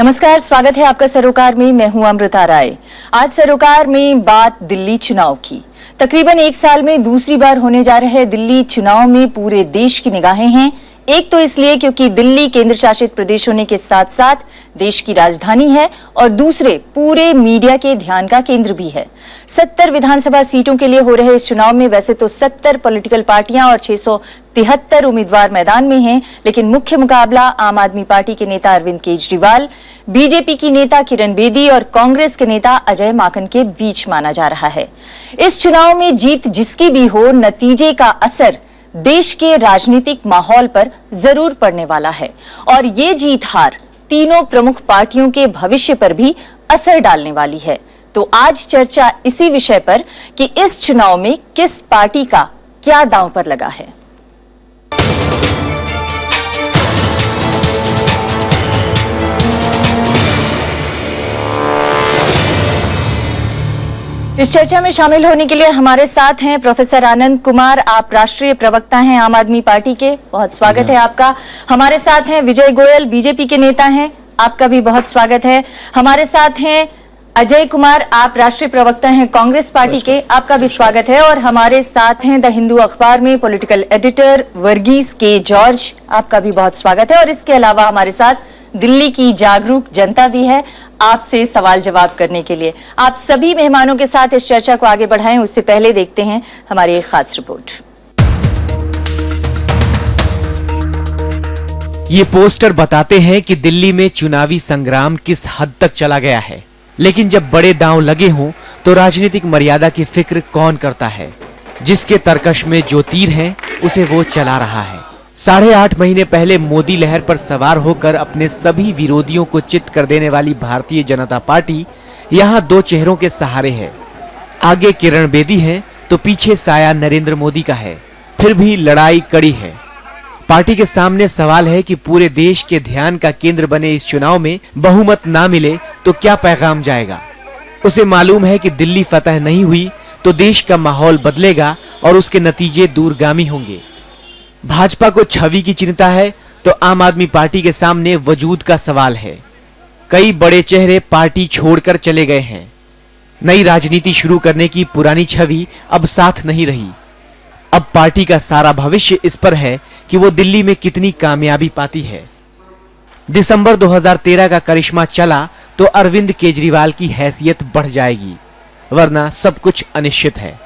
नमस्कार, स्वागत है आपका सरोकार में। मैं हूं अमृता राय। आज सरोकार में बात दिल्ली चुनाव की। तकरीबन एक साल में दूसरी बार होने जा रहे दिल्ली चुनाव में पूरे देश की निगाहें हैं। एक तो इसलिए क्योंकि दिल्ली केंद्र शासित प्रदेश होने के साथ साथ देश की राजधानी है और दूसरे पूरे मीडिया के ध्यान का केंद्र भी है। 70 विधानसभा सीटों के लिए हो रहे इस चुनाव में वैसे तो 70 पॉलिटिकल पार्टियां और 673 उम्मीदवार मैदान में हैं, लेकिन मुख्य मुकाबला आम आदमी पार्टी के नेता अरविंद केजरीवाल, बीजेपी की नेता किरण बेदी और कांग्रेस के नेता अजय माकन के बीच माना जा रहा है। इस चुनाव में जीत जिसकी भी हो, नतीजे का असर देश के राजनीतिक माहौल पर जरूर पड़ने वाला है और ये जीत हार तीनों प्रमुख पार्टियों के भविष्य पर भी असर डालने वाली है। तो आज चर्चा इसी विषय पर कि इस चुनाव में किस पार्टी का क्या दांव पर लगा है। इस चर्चा में शामिल होने के लिए हमारे साथ हैं प्रोफेसर आनंद कुमार। आप राष्ट्रीय प्रवक्ता हैं आम आदमी पार्टी के, बहुत स्वागत है आपका। हमारे साथ हैं विजय गोयल, बीजेपी के नेता हैं, आपका भी बहुत स्वागत है। हमारे साथ हैं अजय कुमार, आप राष्ट्रीय प्रवक्ता हैं कांग्रेस पार्टी के, आपका भी स्वागत है। और हमारे साथ हैं द हिंदू अखबार में पॉलिटिकल एडिटर वर्गीस के जॉर्ज, आपका भी बहुत स्वागत है। और इसके अलावा हमारे साथ दिल्ली की जागरूक जनता भी है आपसे सवाल जवाब करने के लिए। आप सभी मेहमानों के साथ इस चर्चा को आगे बढ़ाएं, उससे पहले देखते हैं हमारी एक खास रिपोर्ट। ये पोस्टर बताते हैं कि दिल्ली में चुनावी संग्राम किस हद तक चला गया है, लेकिन जब बड़े दांव लगे हों तो राजनीतिक मर्यादा की फिक्र कौन करता है। जिसके तरकश में जो तीर है उसे वो चला रहा है। 8.5 महीने पहले मोदी लहर पर सवार होकर अपने सभी विरोधियों को चित कर देने वाली भारतीय जनता पार्टी यहाँ दो चेहरों के सहारे है। आगे किरण बेदी है तो पीछे साया नरेंद्र मोदी का है। फिर भी लड़ाई कड़ी है। पार्टी के सामने सवाल है कि पूरे देश के ध्यान का केंद्र बने इस चुनाव में बहुमत ना मिले तो क्या पैगाम जाएगा। उसे मालूम है कि दिल्ली फतह नहीं हुई तो देश का माहौल बदलेगा और उसके नतीजे दूरगामी होंगे। भाजपा को छवि की चिंता है तो आम आदमी पार्टी के सामने वजूद का सवाल है। कई बड़े चेहरे पार्टी छोड़कर चले गए हैं। नई राजनीति शुरू करने की पुरानी छवि अब साथ नहीं रही। अब पार्टी का सारा भविष्य इस पर है कि वो दिल्ली में कितनी कामयाबी पाती है। दिसंबर 2013 का करिश्मा चला तो अरविंद केजरीवाल की हैसियत बढ़ जाएगी, वरना सब कुछ अनिश्चित है।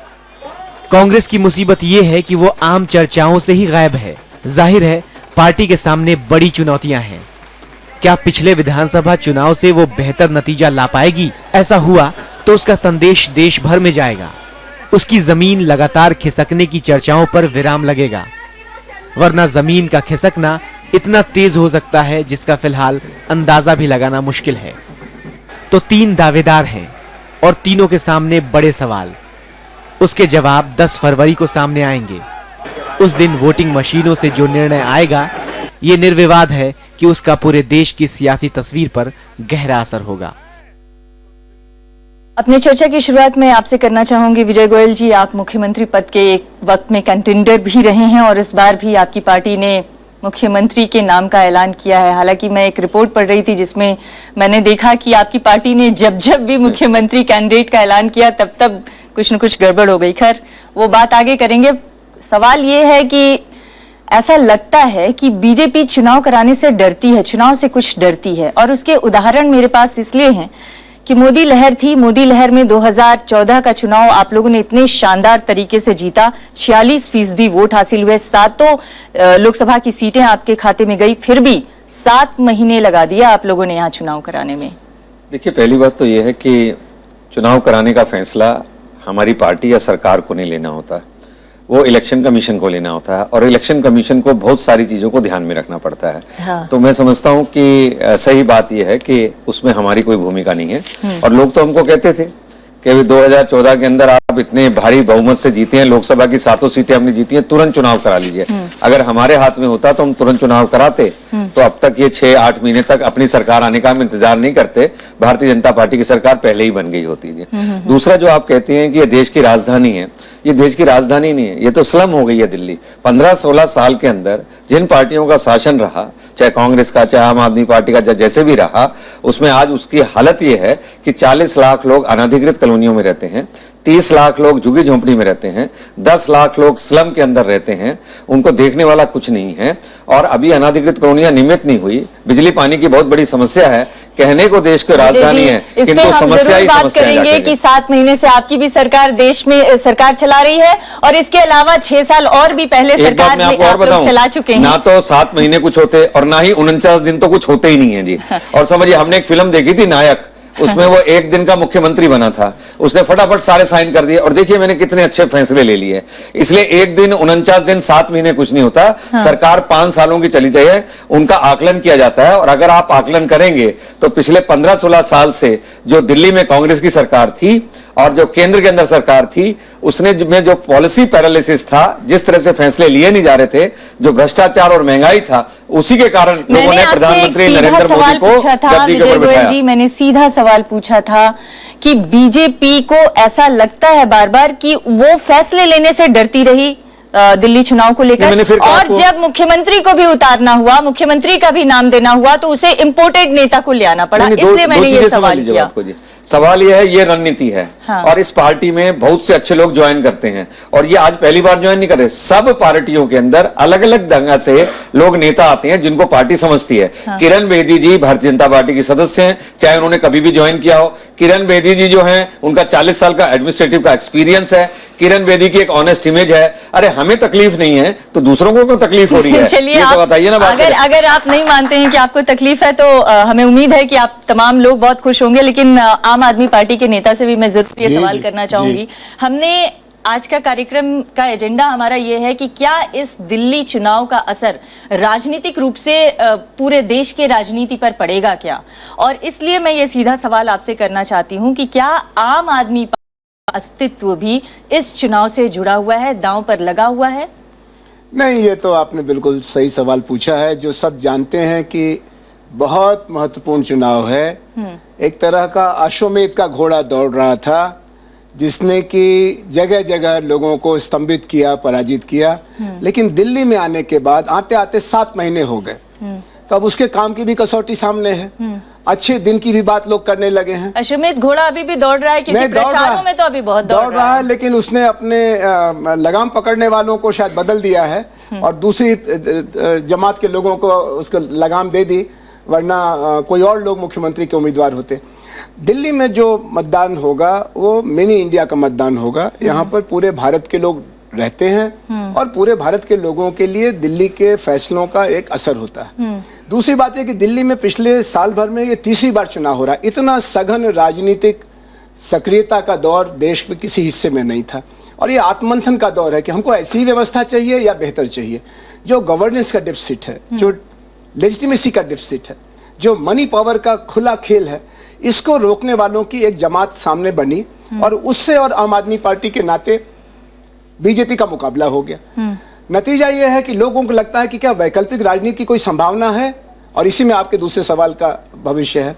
कांग्रेस की मुसीबत ये है कि वो आम चर्चाओं से ही गायब है। जाहिर है पार्टी के सामने बड़ी चुनौतियां हैं। क्या पिछले विधानसभा चुनाव से वो बेहतर नतीजा ला पाएगी? ऐसा हुआ तो उसका संदेश देश भर में जाएगा। उसकी जमीन लगातार खिसकने की चर्चाओं पर विराम लगेगा, वरना जमीन का खिसकना इतना तेज हो सकता है जिसका फिलहाल अंदाजा भी लगाना मुश्किल है। तो 3 दावेदार हैं और तीनों के सामने बड़े सवाल। उसके जवाब 10 फरवरी को सामने आएंगे। उस दिन वोटिंग मशीनों से जो निर्णय आएगा, ये निर्विवाद है कि उसका पूरे देश की सियासी तस्वीर पर गहरा असर होगा। अपनी चर्चा की शुरुआत में आपसे करना चाहूंगी विजय गोयल जी, आप मुख्यमंत्री पद के एक वक्त में कंटेंडर भी रहे हैं और इस बार भी आपकी पार्टी ने मुख्यमंत्री के नाम का ऐलान किया है। हालांकि मैं एक रिपोर्ट पढ़ रही थी जिसमें मैंने देखा कि आपकी पार्टी ने जब भी मुख्यमंत्री कैंडिडेट का ऐलान किया तब कुछ न कुछ गड़बड़ हो गई। खैर, वो बात आगे करेंगे। सवाल ये है कि ऐसा लगता है कि बीजेपी चुनाव कराने से डरती है, चुनाव से कुछ डरती है। और उसके उदाहरण मेरे पास इसलिए हैं कि मोदी लहर थी। मोदी लहर में 2014 का चुनाव आप लोगों ने इतने शानदार तरीके से जीता, 46% वोट हासिल हुए, 7 लोकसभा की सीटें आपके खाते में गई। फिर भी 7 महीने लगा दिया आप लोगों ने यहाँ चुनाव कराने में। देखिए, पहली बात तो यह है कि चुनाव कराने का फैसला हमारी पार्टी या सरकार को नहीं लेना होता, वो इलेक्शन कमीशन को लेना होता है और इलेक्शन कमीशन को बहुत सारी चीजों को ध्यान में रखना पड़ता है। हाँ। तो मैं समझता हूँ कि सही बात यह है कि उसमें हमारी कोई भूमिका नहीं है। और लोग तो हमको कहते थे कि 2014 के अंदर आप इतने भारी बहुमत से जीते हैं, लोकसभा की 7 सीटें हमने जीती हैं, तुरंत चुनाव करा लीजिए। अगर हमारे हाथ में होता तो हम तुरंत चुनाव कराते, तो अब तक ये 6-8 महीने तक अपनी सरकार आने का हम इंतजार नहीं करते, भारतीय जनता पार्टी की सरकार पहले ही बन गई होती थी। दूसरा, जो आप कहते हैं कि ये देश की राजधानी है, ये देश की राजधानी नहीं है, ये तो स्लम हो गई है दिल्ली। 15-16 साल के अंदर जिन पार्टियों का शासन रहा, चाहे कांग्रेस का, चाहे आम आदमी पार्टी का, चाहे जैसे भी रहा, उसमें आज उसकी हालत ये है कि 40 लाख लोग अनधिकृत कॉलोनियों में रहते हैं, 30 लाख लोग झुग्गी झोंपड़ी में रहते हैं, 10 लाख लोग स्लम के अंदर रहते हैं, उनको देखने वाला कुछ नहीं है। और अभी अनधिकृत कॉलोनियां नियमित नहीं हुई, बिजली पानी की बहुत बड़ी समस्या है। कहने को देश की राजधानी है, किंतु समस्या ही समस्या करेंगे कि 7 महीने से आपकी भी सरकार देश में सरकार चला रही है और इसके अलावा 6 साल और भी पहले सरकार में आप लोग चला चुके हैं। ना तो 7 महीने कुछ होते और ना ही 49 दिन तो कुछ होते ही नहीं है जी। और समझिए, हमने एक फिल्म देखी थी नायक, उसमें वो एक दिन का मुख्यमंत्री बना था, उसने फटाफट सारे साइन कर दिए और देखिए मैंने कितने अच्छे फैसले ले लिए। इसलिए एक दिन, 49 दिन, 7 महीने कुछ नहीं होता। सरकार 5 सालों की चली जाए, उनका आकलन किया जाता है। और अगर आप आकलन करेंगे तो पिछले 15-16 साल से जो दिल्ली में कांग्रेस की सरकार थी और जो केंद्र के अंदर सरकार थी, उसने में जो पॉलिसी पैरालिसिस था, जिस तरह से फैसले लिए नहीं जा रहे थे, जो भ्रष्टाचार और महंगाई था, उसी के कारण लोगों ने प्रधानमंत्री नरेंद्र मोदी को गद्दी के ऊपर बिठाया। मैंने सीधा सवाल पूछा था कि बीजेपी को ऐसा लगता है बार बार कि वो फैसले लेने से डरती रही दिल्ली चुनाव को लेकर, और जब मुख्यमंत्री को भी उतारना हुआ, मुख्यमंत्री का भी नाम देना हुआ, तो उसे इंपोर्टेड नेता को ले आना पड़ा। इसलिए मैंने ये सवाल किया। सवाल यह है, ये रणनीति है। हाँ। और इस पार्टी में बहुत से अच्छे लोग ज्वाइन करते हैं और ये आज पहली बार ज्वाइन नहीं कर रहे। सब पार्टियों के अंदर अलग अलग ढंग से लोग नेता आते हैं जिनको पार्टी समझती है। हाँ। किरण बेदी जी भारतीय जनता पार्टी के सदस्य हैं, चाहे उन्होंने कभी भी ज्वाइन किया हो। किरण बेदी जी जो हैं, उनका 40 साल का एडमिनिस्ट्रेटिव का एक्सपीरियंस है। किरण बेदी की एक ऑनेस्ट इमेज है। अरे हमें तकलीफ नहीं है तो दूसरों को क्यों तकलीफ हो रही है? चलिए बताइए ना। अगर आप नहीं मानते हैं कि आपको तकलीफ है तो हमें उम्मीद है कि आप तमाम लोग बहुत खुश होंगे। लेकिन आम आदमी पार्टी के नेता से भी मैं जरूर ये सवाल करना चाहूंगी। हमने आज का कार्यक्रम का एजेंडा हमारा ये है कि क्या इस दिल्ली चुनाव का असर राजनीतिक रूप से पूरे देश के राजनीति पर पड़ेगा क्या? और इसलिए मैं ये सीधा सवाल आपसे करना चाहती हूं कि क्या आम आदमी का अस्तित्व भी इस चुनाव से जुड़ा हुआ है, दांव पर लगा हुआ है? नहीं, ये तो आपने बिल्कुल सही सवाल पूछा है। जो सब जानते हैं कि बहुत महत्वपूर्ण चुनाव है। एक तरह का अश्वमेध का घोड़ा दौड़ रहा था जिसने कि जगह जगह लोगों को स्तंभित किया, पराजित किया। लेकिन दिल्ली में आने के बाद आते आते 7 महीने हो गए, तो अब उसके काम की भी कसौटी सामने है। अच्छे दिन की भी बात लोग करने लगे हैं। अश्वमेध घोड़ा अभी भी दौड़ रहा है क्योंकि प्रचारों में तो अभी बहुत दौड़ रहा है, लेकिन उसने अपने लगाम पकड़ने वालों को शायद बदल दिया है और दूसरी जमात के लोगों को उसको लगाम दे दी, वरना कोई और लोग मुख्यमंत्री के उम्मीदवार होते। दिल्ली में जो मतदान होगा वो मिनी इंडिया का मतदान होगा। यहाँ पर पूरे भारत के लोग रहते हैं और पूरे भारत के लोगों के लिए दिल्ली के फैसलों का एक असर होता है। दूसरी बात है कि दिल्ली में पिछले साल भर में ये तीसरी बार चुनाव हो रहा है। इतना सघन राजनीतिक सक्रियता का दौर देश में किसी हिस्से में नहीं था और ये आत्ममंथन का दौर है कि हमको ऐसी व्यवस्था चाहिए या बेहतर चाहिए। जो गवर्नेंस का डिफिसिट है, जो लेजिटिमेसी का डिफिसिट है, जो मनी पावर का खुला खेल है, इसको रोकने वालों की एक जमात सामने बनी और उससे और आम आदमी पार्टी के नाते बीजेपी का मुकाबला हो गया। नतीजा यह है कि लोगों को लगता है कि क्या वैकल्पिक राजनीति की कोई संभावना है। और इसी में आपके दूसरे सवाल का भविष्य है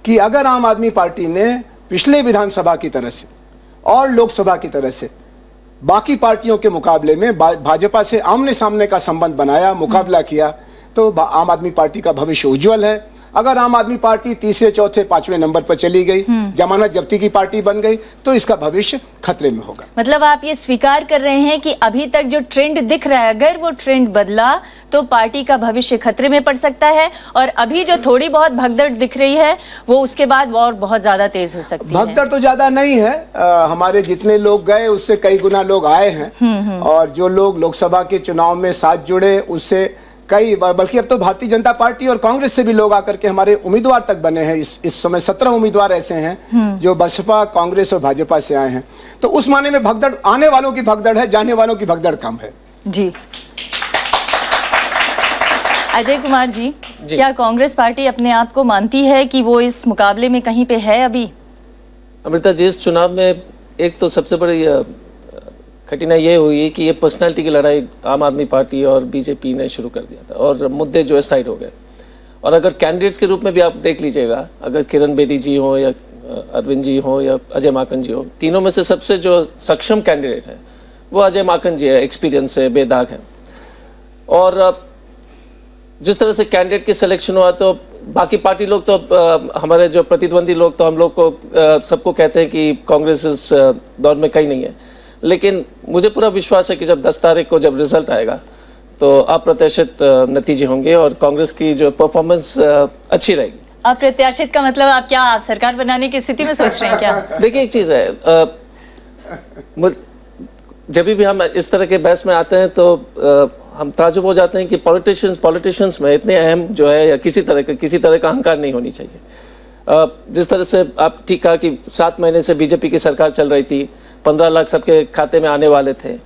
कि अगर आम आदमी पार्टी ने पिछले विधानसभा की तरह से और लोकसभा की तरह से बाकी पार्टियों के मुकाबले में भाजपा से आमने सामने का संबंध बनाया, मुकाबला किया, तो आम आदमी पार्टी का भविष्य उज्जवल है। अगर आम आदमी पार्टी तीसरे, चौथे, 5वें नंबर पर चली गई, जमानत जब्ती की पार्टी बन गई, तो इसका भविष्य खतरे में होगा। मतलब आप ये स्वीकार कर रहे हैं कि अभी तक जो ट्रेंड दिख रहा है, अगर वो ट्रेंड बदला तो पार्टी का भविष्य खतरे में पड़ सकता है, और अभी जो थोड़ी बहुत भगदड़ दिख रही है वो उसके बाद और बहुत ज्यादा तेज हो सकती है। भगदड़ तो ज्यादा नहीं है। हमारे जितने लोग गए उससे कई गुना लोग आए हैं और जो लोग लोकसभा के चुनाव में साथ जुड़े उससे कई, बल्कि अब तो भारतीय जनता पार्टी और कांग्रेस से भी लोग आकर के हमारे उम्मीदवार तक बने हैं। इस समय 17 उम्मीदवार ऐसे हैं जो बसपा, कांग्रेस और भाजपा से आए हैं। तो उस माने में भगदड़, आने वालों की भगदड़ है, जाने वालों की भगदड़ कम है। जी अजय कुमार जी, क्या कांग्रेस पार्टी अपने आप को मानती है कि वो इस मुकाबले में कहीं पे है अभी? अमृता जी, इस चुनाव में एक तो सबसे बड़ी कठिनाई ये हुई कि ये पर्सनालिटी की लड़ाई आम आदमी पार्टी और बीजेपी ने शुरू कर दिया था और मुद्दे जो है साइड हो गए। और अगर कैंडिडेट्स के रूप में भी आप देख लीजिएगा, अगर किरण बेदी जी हो या अरविंद जी हो या अजय माकन जी हो, तीनों में से सबसे जो सक्षम कैंडिडेट है वो अजय माकन जी है, एक्सपीरियंस है, बेदाग है। और जिस तरह से कैंडिडेट की सिलेक्शन हुआ तो बाकी पार्टी लोग तो हमारे जो प्रतिद्वंदी लोग तो हम लोग को सबको कहते हैं कि कांग्रेस इस दौर में कहीं नहीं है, लेकिन मुझे पूरा विश्वास है कि जब 10 तारीख को जब रिजल्ट आएगा तो अप्रत्याशित नतीजे होंगे और कांग्रेस की जो परफॉर्मेंस अच्छी रहेगी। अप्रत्याशित का मतलब आप क्या, आप सरकार बनाने की स्थिति में सोच रहे हैं क्या? देखिए एक चीज़ है, जब भी हम इस तरह के बहस में आते हैं तो हम ताजुब हो जाते हैं कि पॉलिटिशियंस में इतने अहम जो है या किसी तरह का अहंकार नहीं होनी चाहिए। जिस तरह से आप ठीक कहा कि 7 महीने से बीजेपी की सरकार चल रही थी, 15 लाख सबके खाते में आने वाले थे।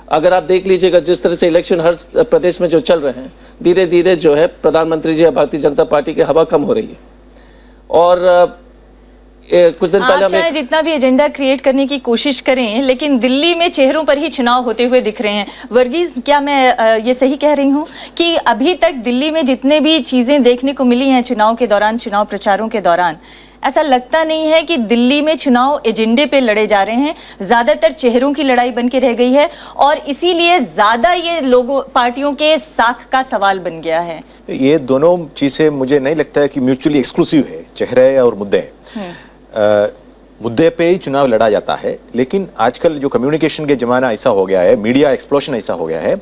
अगर आप देख लीजिएगा जिस तरह से इलेक्शन हर प्रदेश में जो चल रहे हैं, धीरे धीरे जो है प्रधानमंत्री जी या भारतीय जनता पार्टी की हवा कम हो रही है। और कुछ दिन पहले चाहे जितना भी एजेंडा क्रिएट करने की कोशिश करें, लेकिन दिल्ली में चेहरों पर ही चुनाव होते हुए दिख रहे हैं। वर्गीज, क्या मैं ये सही कह रही हूँ कि अभी तक दिल्ली में जितने भी चीजें देखने को मिली हैं चुनाव के दौरान, चुनाव प्रचारों के दौरान, ऐसा लगता नहीं है कि दिल्ली में चुनाव एजेंडे पे लड़े जा रहे हैं, ज्यादातर चेहरों की लड़ाई बन के रह गई है और इसीलिए ज्यादा ये लोगों पार्टियों के साख का सवाल बन गया है। ये दोनों चीजें मुझे नहीं लगता है कि म्यूचुअली एक्सक्लूसिव है, चेहरे और मुद्दे। मुद्दे पे ही चुनाव लड़ा जाता है, लेकिन आजकल जो कम्युनिकेशन के जमाना ऐसा हो गया है, मीडिया एक्सप्लोशन ऐसा हो गया है,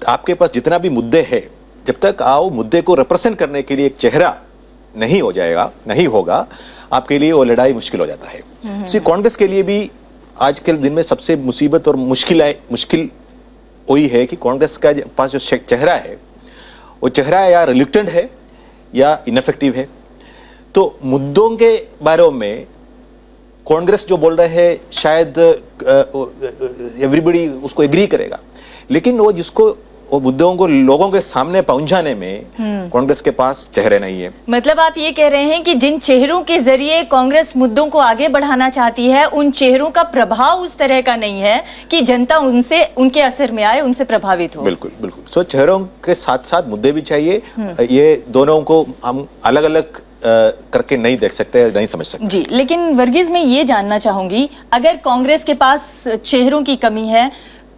आपके पास जितना भी मुद्दे हैं, जब तक आओ मुद्दे को रिप्रेजेंट करने के लिए एक चेहरा नहीं होगा, आपके लिए वो लड़ाई मुश्किल हो जाता है। कांग्रेस के लिए भी आज के दिन में सबसे मुसीबत और मुश्किल वही है कि कांग्रेस का पास जो चेहरा है, वो चेहरा या रिलुक्टेंट है या इनफेक्टिव है। तो मुद्दों के बारे में कांग्रेस जो बोल रहे हैं शायद एवरीबडी उसको एग्री करेगा, लेकिन वो मुद्दों को लोगों के सामने पहुंचाने में कांग्रेस के पास चेहरे नहीं है। मतलब आप ये कह रहे हैं कि जिन चेहरों के जरिए कांग्रेस मुद्दों को आगे बढ़ाना चाहती है, उन चेहरों का प्रभाव उस तरह का नहीं है कि जनता उनके असर में आए, उनसे प्रभावित हो। बिल्कुल बिल्कुल। सो चेहरों के साथ साथ मुद्दे भी चाहिए। ये दोनों को हम अलग अलग करके नहीं देख सकते, नहीं समझ सकते जी। लेकिन वर्गीज, मैं ये जानना चाहूंगी, अगर कांग्रेस के पास चेहरों की कमी है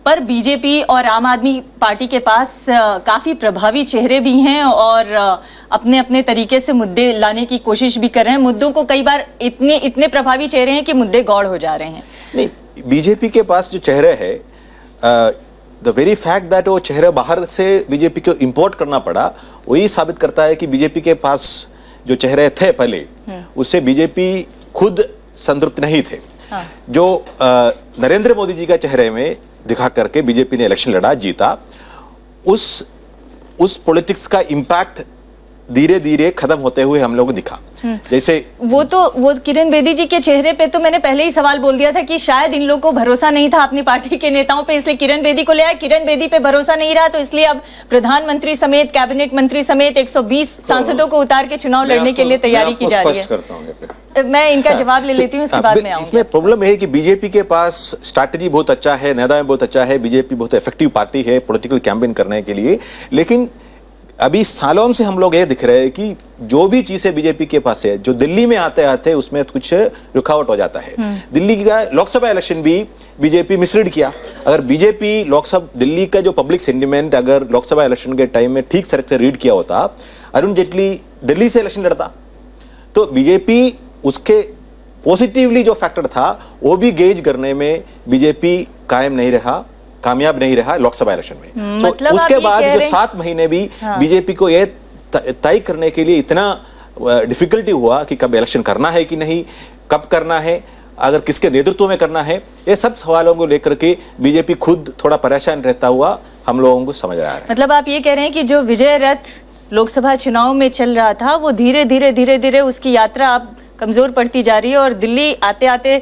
पर बीजेपी और आम आदमी पार्टी के पास काफी प्रभावी चेहरे भी हैं और अपने अपने तरीके से मुद्दे लाने की कोशिश भी कर रहे हैं, मुद्दों को कई बार इतने प्रभावी चेहरे हैं कि मुद्दे गौड़ हो जा रहे हैं। नहीं, बीजेपी के पास जो चेहरे है, द वेरी फैक्ट दैट वो चेहरे बाहर से बीजेपी को इंपोर्ट करना पड़ा, वही साबित करता है कि बीजेपी के पास जो चेहरे थे पहले, उससे बीजेपी खुद संतृप्त नहीं थे। जो नरेंद्र मोदी जी का चेहरे में दिखा करके बीजेपी ने इलेक्शन लड़ा, जीता, उस पॉलिटिक्स का इम्पैक्ट धीरे धीरे खत्म होते हुए हम लोगों को दिखा। जैसे वो किरण बेदी जी के चेहरे पे तो मैंने पहले ही सवाल बोल दिया था कि शायद इन लोगों को भरोसा नहीं था अपनी पार्टी के नेताओं पे, इसलिए किरण बेदी को ले आए। किरण बेदी पे भरोसा नहीं रहा तो इसलिए अब प्रधानमंत्री समेत, कैबिनेट मंत्री समेत 120 सांसदों को उतार के चुनाव लड़ने के लिए तैयारी की जा रही है। मैं इनका जवाब ले लेती हूँ, उसके बाद में आऊंगी। इसमें प्रॉब्लम है कि बीजेपी के पास स्ट्रैटेजी बहुत अच्छा है, नेता बहुत अच्छा है, बीजेपी बहुत इफेक्टिव पार्टी है पॉलिटिकल कैंपेन करने के लिए, लेकिन अभी सालों से हम लोग ये दिख रहे हैं कि जो भी चीजें बीजेपी के पास है, जो दिल्ली में आते आते उसमें कुछ रुकावट हो जाता है। दिल्ली का लोकसभा इलेक्शन भी बीजेपी मिसलीड किया। अगर बीजेपी दिल्ली का जो पब्लिक सेंटिमेंट अगर लोकसभा इलेक्शन के टाइम में ठीक से रीड किया होता, अरुण जेटली दिल्ली से इलेक्शन लड़ता, तो बीजेपी उसके पॉजिटिवली जो फैक्टर था वो भी गेज करने में बीजेपी कामयाब नहीं रहा लोकसभा इलेक्शन में। तो मतलब उसके बाद जो 7 महीने भी बीजेपी को यह तय करने के लिए इतना डिफिकल्टी हुआ कि कब इलेक्शन करना है कि नहीं, कब करना है, अगर किसके नेतृत्व में करना है, ये सब सवालों को लेकर के बीजेपी खुद थोड़ा परेशान रहता हुआ हम लोगों को समझ रहा है। मतलब आप ये कह रहे हैं कि जो विजय रथ लोकसभा चुनाव में चल रहा था वो धीरे धीरे उसकी यात्रा अब कमजोर पड़ती जा रही है और दिल्ली आते आते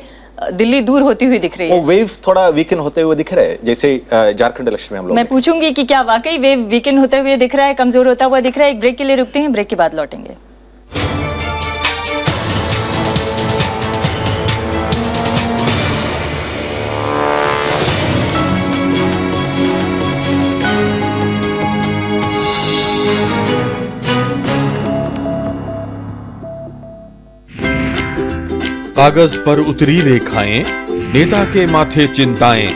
दिल्ली दूर होती हुई दिख रही है। वो वेव थोड़ा वीकन होते हुए दिख रहा है, जैसे झारखंड इलेक्शन में हम लोग। मैं पूछूंगी कि क्या वाकई वेव वीकन होते हुए दिख रहा है, कमजोर होता हुआ दिख रहा है। एक ब्रेक के लिए रुकते हैं, ब्रेक के बाद लौटेंगे। कागज पर उतरी रेखाएं, नेता के माथे चिंताएं,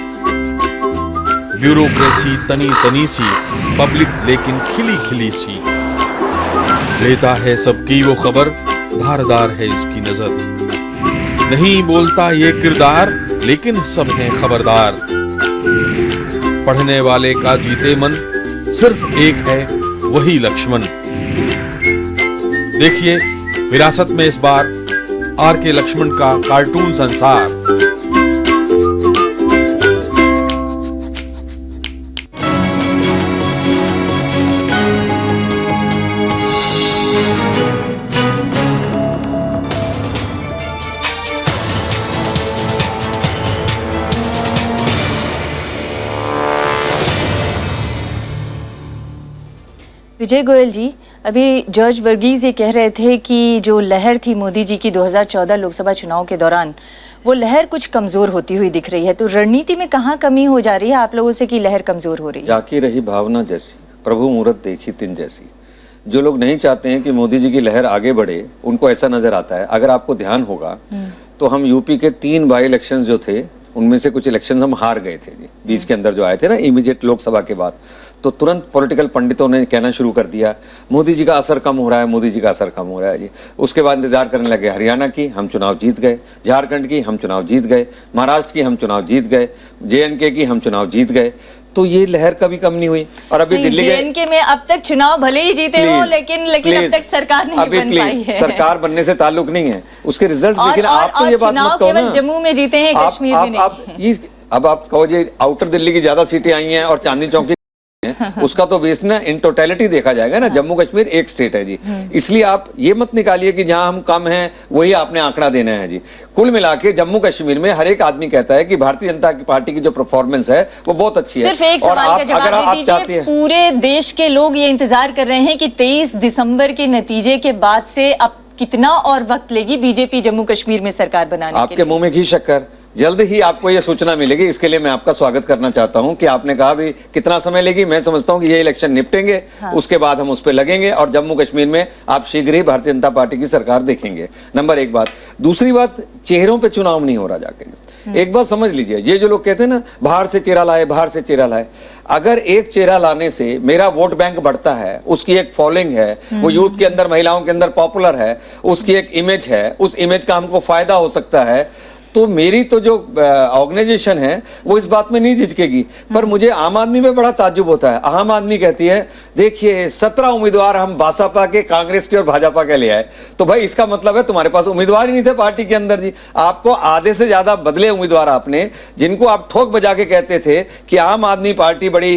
ब्यूरोक्रेसी तनी तनी सी, पब्लिक लेकिन खिली खिली सी। लेता है सबकी वो खबर, धारदार है इसकी नजर। नहीं बोलता ये किरदार, लेकिन सब हैं खबरदार। पढ़ने वाले का जीते मन, सिर्फ एक है वही लक्ष्मण। देखिए विरासत में इस बार आर के लक्ष्मण का कार्टून संसार। विजय गोयल जी, अभी जॉर्ज वर्गीज ये कह रहे थे कि जो लहर थी मोदी जी की 2014 लोकसभा चुनाव के दौरान, वो लहर कुछ कमजोर होती हुई दिख रही है। तो रणनीति में कहाँ कमी हो जा रही है आप लोगों से कि लहर कमजोर हो रही है? जाकी रही भावना जैसी, प्रभु मूरत देखी तिन जैसी। जो लोग नहीं चाहते हैं कि मोदी जी की लहर आगे बढ़े, उनको ऐसा नजर आता है। अगर आपको ध्यान होगा तो हम यूपी के 3 बाई इलेक्शन जो थे, उनमें से कुछ इलेक्शन हम हार गए थे जी, बीच के अंदर जो आए थे ना इमीडिएट लोकसभा के बाद। तो तुरंत पॉलिटिकल पंडितों ने कहना शुरू कर दिया मोदी जी का असर कम हो रहा है, मोदी जी का असर कम हो रहा है जी। उसके बाद इंतजार करने लगे हरियाणा की, हम चुनाव जीत गए, झारखंड की हम चुनाव जीत गए, महाराष्ट्र की हम चुनाव जीत गए, JNK की हम चुनाव जीत गए। तो ये लहर कभी कम नहीं हुई। और अभी दिल्ली के JNK में अब तक चुनाव भले ही जीते हो, लेकिन अब तक सरकार नहीं बन पाई है। सरकार बनने से ताल्लुक नहीं है, उसके रिजल्ट और, लेकिन और, आप तो ये बात मत कहो ना, जम्मू में जीते हैं, कश्मीर में नहीं। अब आप कहो जी आउटर दिल्ली की ज्यादा सीटें आई हैं और चांदनी चौक उसका तो बेस ना इन टोटलिटी देखा जाएगा ना। जम्मू कश्मीर एक स्टेट है जी, इसलिए आप ये मत निकालिए कि जहां हम कम हैं वही आपने आंकड़ा देना है जी। कुल मिला के जम्मू कश्मीर में हर एक आदमी कहता है कि भारतीय जनता पार्टी की जो परफॉर्मेंस है वो बहुत अच्छी है। सिर्फ एक सवाल का जवाब दीजिए, पूरे देश के लोग ये इंतजार कर रहे हैं कि 23 दिसंबर के नतीजे के बाद से अब कितना और वक्त लेगी बीजेपी जम्मू कश्मीर में सरकार बनाने आपके मुंह में घी शक्कर, जल्द ही आपको यह सूचना मिलेगी। इसके लिए मैं आपका स्वागत करना चाहता हूं कि आपने कहा भी कितना समय लेगी। मैं समझता हूं कि ये इलेक्शन निपटेंगे, उसके बाद हम उस पर लगेंगे और जम्मू कश्मीर में आप शीघ्र ही भारतीय जनता पार्टी की सरकार देखेंगे। नंबर 1 बात। दूसरी बात, चेहरों पे चुनाव नहीं हो रहा जाके। एक बात समझ लीजिए, ये जो लोग कहते हैं ना बाहर से चेहरा लाए, बाहर से चेहरा लाए, अगर एक चेहरा लाने से मेरा वोट बैंक बढ़ता है, उसकी एक फॉलोइंग है, वो यूथ के अंदर, महिलाओं के अंदर पॉपुलर है, उसकी एक इमेज है, उस इमेज का हमको फायदा हो सकता है, तो मेरी तो जो ऑर्गेनाइजेशन है वो इस बात में नहीं झिझकेगी। पर मुझे आम आदमी में बड़ा ताज्जुब होता है। आम आदमी कहती है देखिए 17 उम्मीदवार हम बासपा के, कांग्रेस के और भाजपा के ले आए। तो भाई इसका मतलब है तुम्हारे पास उम्मीदवार ही नहीं थे पार्टी के अंदर जी। आपको आधे से ज्यादा बदले उम्मीदवार आपने, जिनको आप ठोक बजा के कहते थे कि आम आदमी पार्टी बड़ी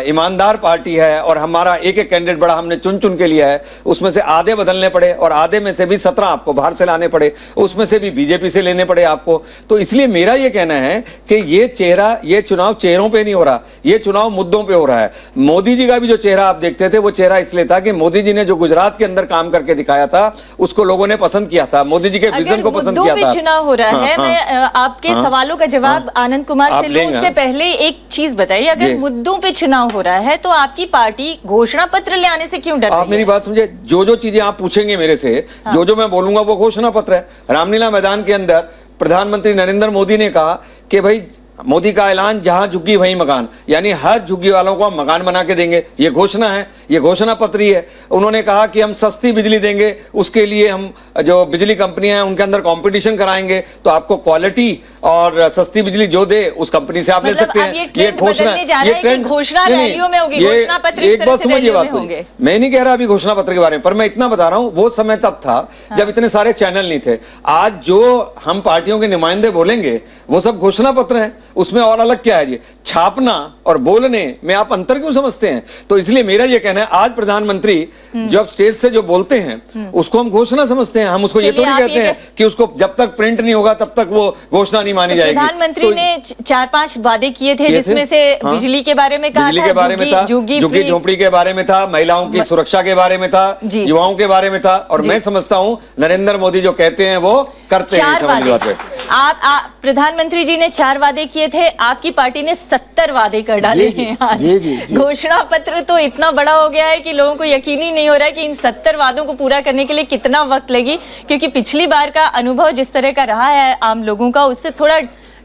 ईमानदार पार्टी है और हमारा एक एक कैंडिडेट बड़ा हमने चुन चुन के लिया है, उसमें से आधे बदलने पड़े और आधे में से भी 17 आपको बाहर से लाने पड़े, उसमें से भी बीजेपी से लेने पड़े आपको। तो इसलिए मेरा यह कहना है कि ये चुनाव चेहरों पे नहीं हो रहा, ये चुनाव मुद्दों पे हो रहा है। मोदी जी का भी जो चेहरा आप देखते थे वो चेहरा इसलिए था कि मोदी जी ने जो गुजरात के अंदर काम करके दिखाया था उसको लोगों ने पसंद किया था, मोदी जी के विजन को पसंद किया था। चुनाव हो रहा है, मैं आपके सवालों का जवाब आनंद कुमार से लूं, उससे पहले एक चीज बताइए, अगर मुद्दों पे चुनाव हो रहा है तो आपकी पार्टी घोषणा पत्र ले आने से क्यों डर रही है? आप मेरी बात समझे, जो चीजें आप पूछेंगे मेरे से, जो मैं बोलूंगा वो घोषणा पत्र है। रामलीला मैदान के अंदर प्रधानमंत्री नरेंद्र मोदी ने कहा कि भाई मोदी का ऐलान जहां झुग्गी वहीं मकान, यानी हर झुग्गी वालों को हम मकान बना के देंगे, ये घोषणा है, ये घोषणा पत्र ही है। उन्होंने कहा कि हम सस्ती बिजली देंगे, उसके लिए हम जो बिजली कंपनियां हैं उनके अंदर कंपटीशन कराएंगे, तो आपको क्वालिटी और सस्ती बिजली जो दे उस कंपनी से आप ले सकते हैं। ये घोषणा, ये ट्रेंड घोषणा रैलियों में होगी, घोषणा पत्र एक बात समझिए बात को, मैं नहीं कह रहा अभी घोषणा पत्र के बारे में, पर मैं इतना बता रहा हूं वो समय तब था जब इतने सारे चैनल नहीं थे। आज जो हम पार्टियों के नुमाइंदे बोलेंगे वो सब घोषणा पत्र है, उसमें और अलग क्या है जी? छापना और बोलने में आप अंतर क्यों समझते हैं? तो इसलिए मेरा ये कहना है, आज प्रधानमंत्री जब स्टेज से जो बोलते हैं उसको हम घोषणा समझते हैं, हम उसको ये थोड़ी कहते हैं कि उसको जब तक प्रिंट नहीं होगा तब तक वो घोषणा नहीं मानी जाएगी। प्रधानमंत्री ने 4-5 वादे किए थे, जिसमें से बिजली के बारे में कहा, बिजली के बारे में था, झुग्गी झोपड़ी के बारे में था, महिलाओं की सुरक्षा के बारे में था, युवाओं के बारे में था। और मैं समझता हूं नरेंद्र मोदी जो कहते हैं वो करते हैं। आप प्रधानमंत्री जी ने 4 वादे किए थे, आपकी पार्टी ने 70 वादे कर डाले हैं आज। घोषणा पत्र तो इतना बड़ा हो गया है कि लोगों को यकीन ही नहीं हो रहा है कि इन 70 वादों को पूरा करने के लिए कितना वक्त लगी, क्योंकि पिछली बार का अनुभव जिस तरह का रहा है आम लोगों का, उससे थोड़ा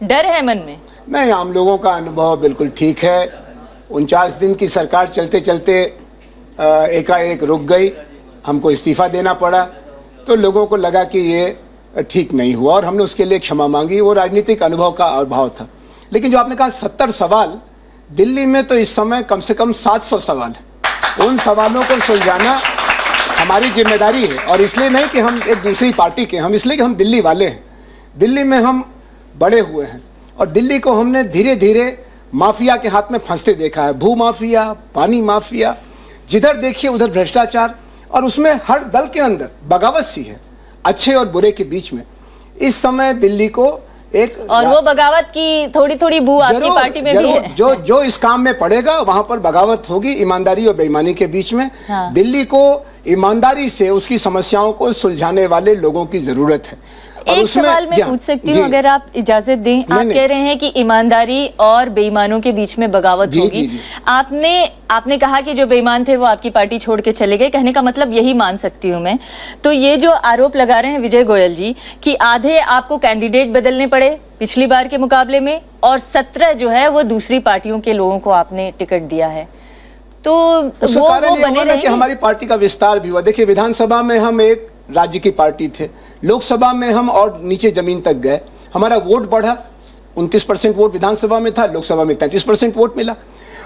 डर है मन में। नहीं, आम लोगों का अनुभव बिल्कुल ठीक है। 49 दिन की सरकार चलते चलते एकाएक रुक गई, हमको इस्तीफा देना पड़ा, तो लोगों को लगा कि ये ठीक नहीं हुआ और हमने उसके लिए क्षमा मांगी। वो राजनीतिक अनुभव का अभाव था। लेकिन जो आपने कहा 70 सवाल, दिल्ली में तो इस समय कम से कम 700 सवाल है। उन सवालों को सुलझाना हमारी जिम्मेदारी है, और इसलिए नहीं कि हम एक दूसरी पार्टी के, हम इसलिए कि हम दिल्ली वाले हैं। दिल्ली में हम बड़े हुए हैं और दिल्ली को हमने धीरे धीरे माफिया के हाथ में फंसते देखा है। भू माफिया, पानी माफिया, जिधर देखिए उधर भ्रष्टाचार, और उसमें हर दल के अंदर बगावत सी है, अच्छे और बुरे के बीच में। इस समय दिल्ली को एक, और वो बगावत की थोड़ी थोड़ी बू आपकी पार्टी में भी है। जो इस काम में पड़ेगा वहां पर बगावत होगी, ईमानदारी और बेईमानी के बीच में। हाँ। दिल्ली को ईमानदारी से उसकी समस्याओं को सुलझाने वाले लोगों की जरूरत है। एक सवाल मैं पूछ सकती हूँ, अगर आप इजाजत दें? आप कह रहे हैं कि ईमानदारी और बेईमानों के बीच में बगावत होगी। आपने कहा कि जो बेईमान थे वो आपकी पार्टी छोड़ के चले गए, कहने का मतलब यही मान सकती हूँ मैं। तो ये जो आरोप लगा रहे हैं विजय गोयल जी कि आधे आपको कैंडिडेट बदलने पड़े पिछली बार के मुकाबले में, और 17 जो है वो दूसरी पार्टियों के लोगों को आपने टिकट दिया है, तो वो बने रहे कि हमारी पार्टी का विस्तार भी हुआ। देखिए, विधानसभा में हम एक राज्य की पार्टी थे, लोकसभा में हम और नीचे जमीन तक गए, हमारा वोट बढ़ा, 29% वोट विधानसभा में था, लोकसभा में 33% वोट मिला।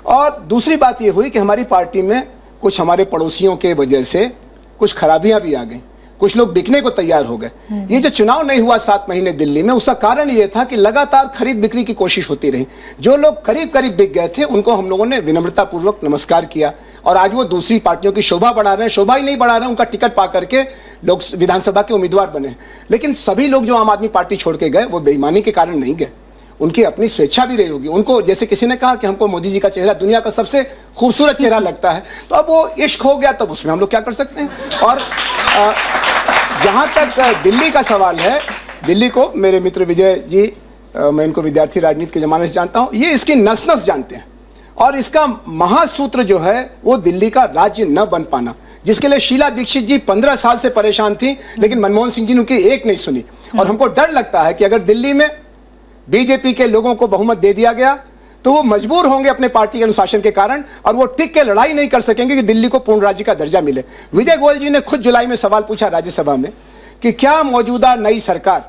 और दूसरी बात ये हुई कि हमारी पार्टी में कुछ हमारे पड़ोसियों के वजह से कुछ खराबियां भी आ गई, कुछ लोग बिकने को तैयार हो गए। ये जो चुनाव नहीं हुआ 7 महीने दिल्ली में, उसका कारण ये था कि लगातार खरीद बिक्री की कोशिश होती रही। जो लोग करीब करीब बिक गए थे उनको हम लोगों ने विनम्रता पूर्वक नमस्कार किया, और आज वो दूसरी पार्टियों की शोभा बढ़ा रहे हैं, शोभा ही नहीं बढ़ा रहे हैं, उनका टिकट पा करके लोग विधानसभा के उम्मीदवार बने। लेकिन सभी लोग जो आम आदमी पार्टी छोड़ के गए वो बेईमानी के कारण नहीं गए, उनकी अपनी स्वेच्छा भी रही होगी। उनको, जैसे किसी ने कहा कि हमको मोदी जी का चेहरा दुनिया का सबसे खूबसूरत चेहरा लगता है, तो अब वो इश्क हो गया, तो उसमें हम लोग क्या कर सकते हैं। और जहां तक दिल्ली का सवाल है, दिल्ली को मेरे मित्र विजय जी, मैं इनको विद्यार्थी राजनीति के जमाने से जानता हूं, ये इसकी नस नस जानते हैं। और इसका महासूत्र जो है वो दिल्ली का राज्य न बन पाना, जिसके लिए शीला दीक्षित जी 15 साल से परेशान थी, लेकिन मनमोहन सिंह जी ने उनकी एक नहीं सुनी। और हमको डर लगता है कि अगर दिल्ली में बीजेपी के लोगों को बहुमत दे दिया गया तो वो मजबूर होंगे अपने पार्टी के अनुशासन के कारण, और वो टिक के लड़ाई नहीं कर सकेंगे कि दिल्ली को पूर्ण राज्य का दर्जा मिले। विजय गोयल जी ने खुद जुलाई में सवाल पूछा राज्यसभा में कि क्या मौजूदा नई सरकार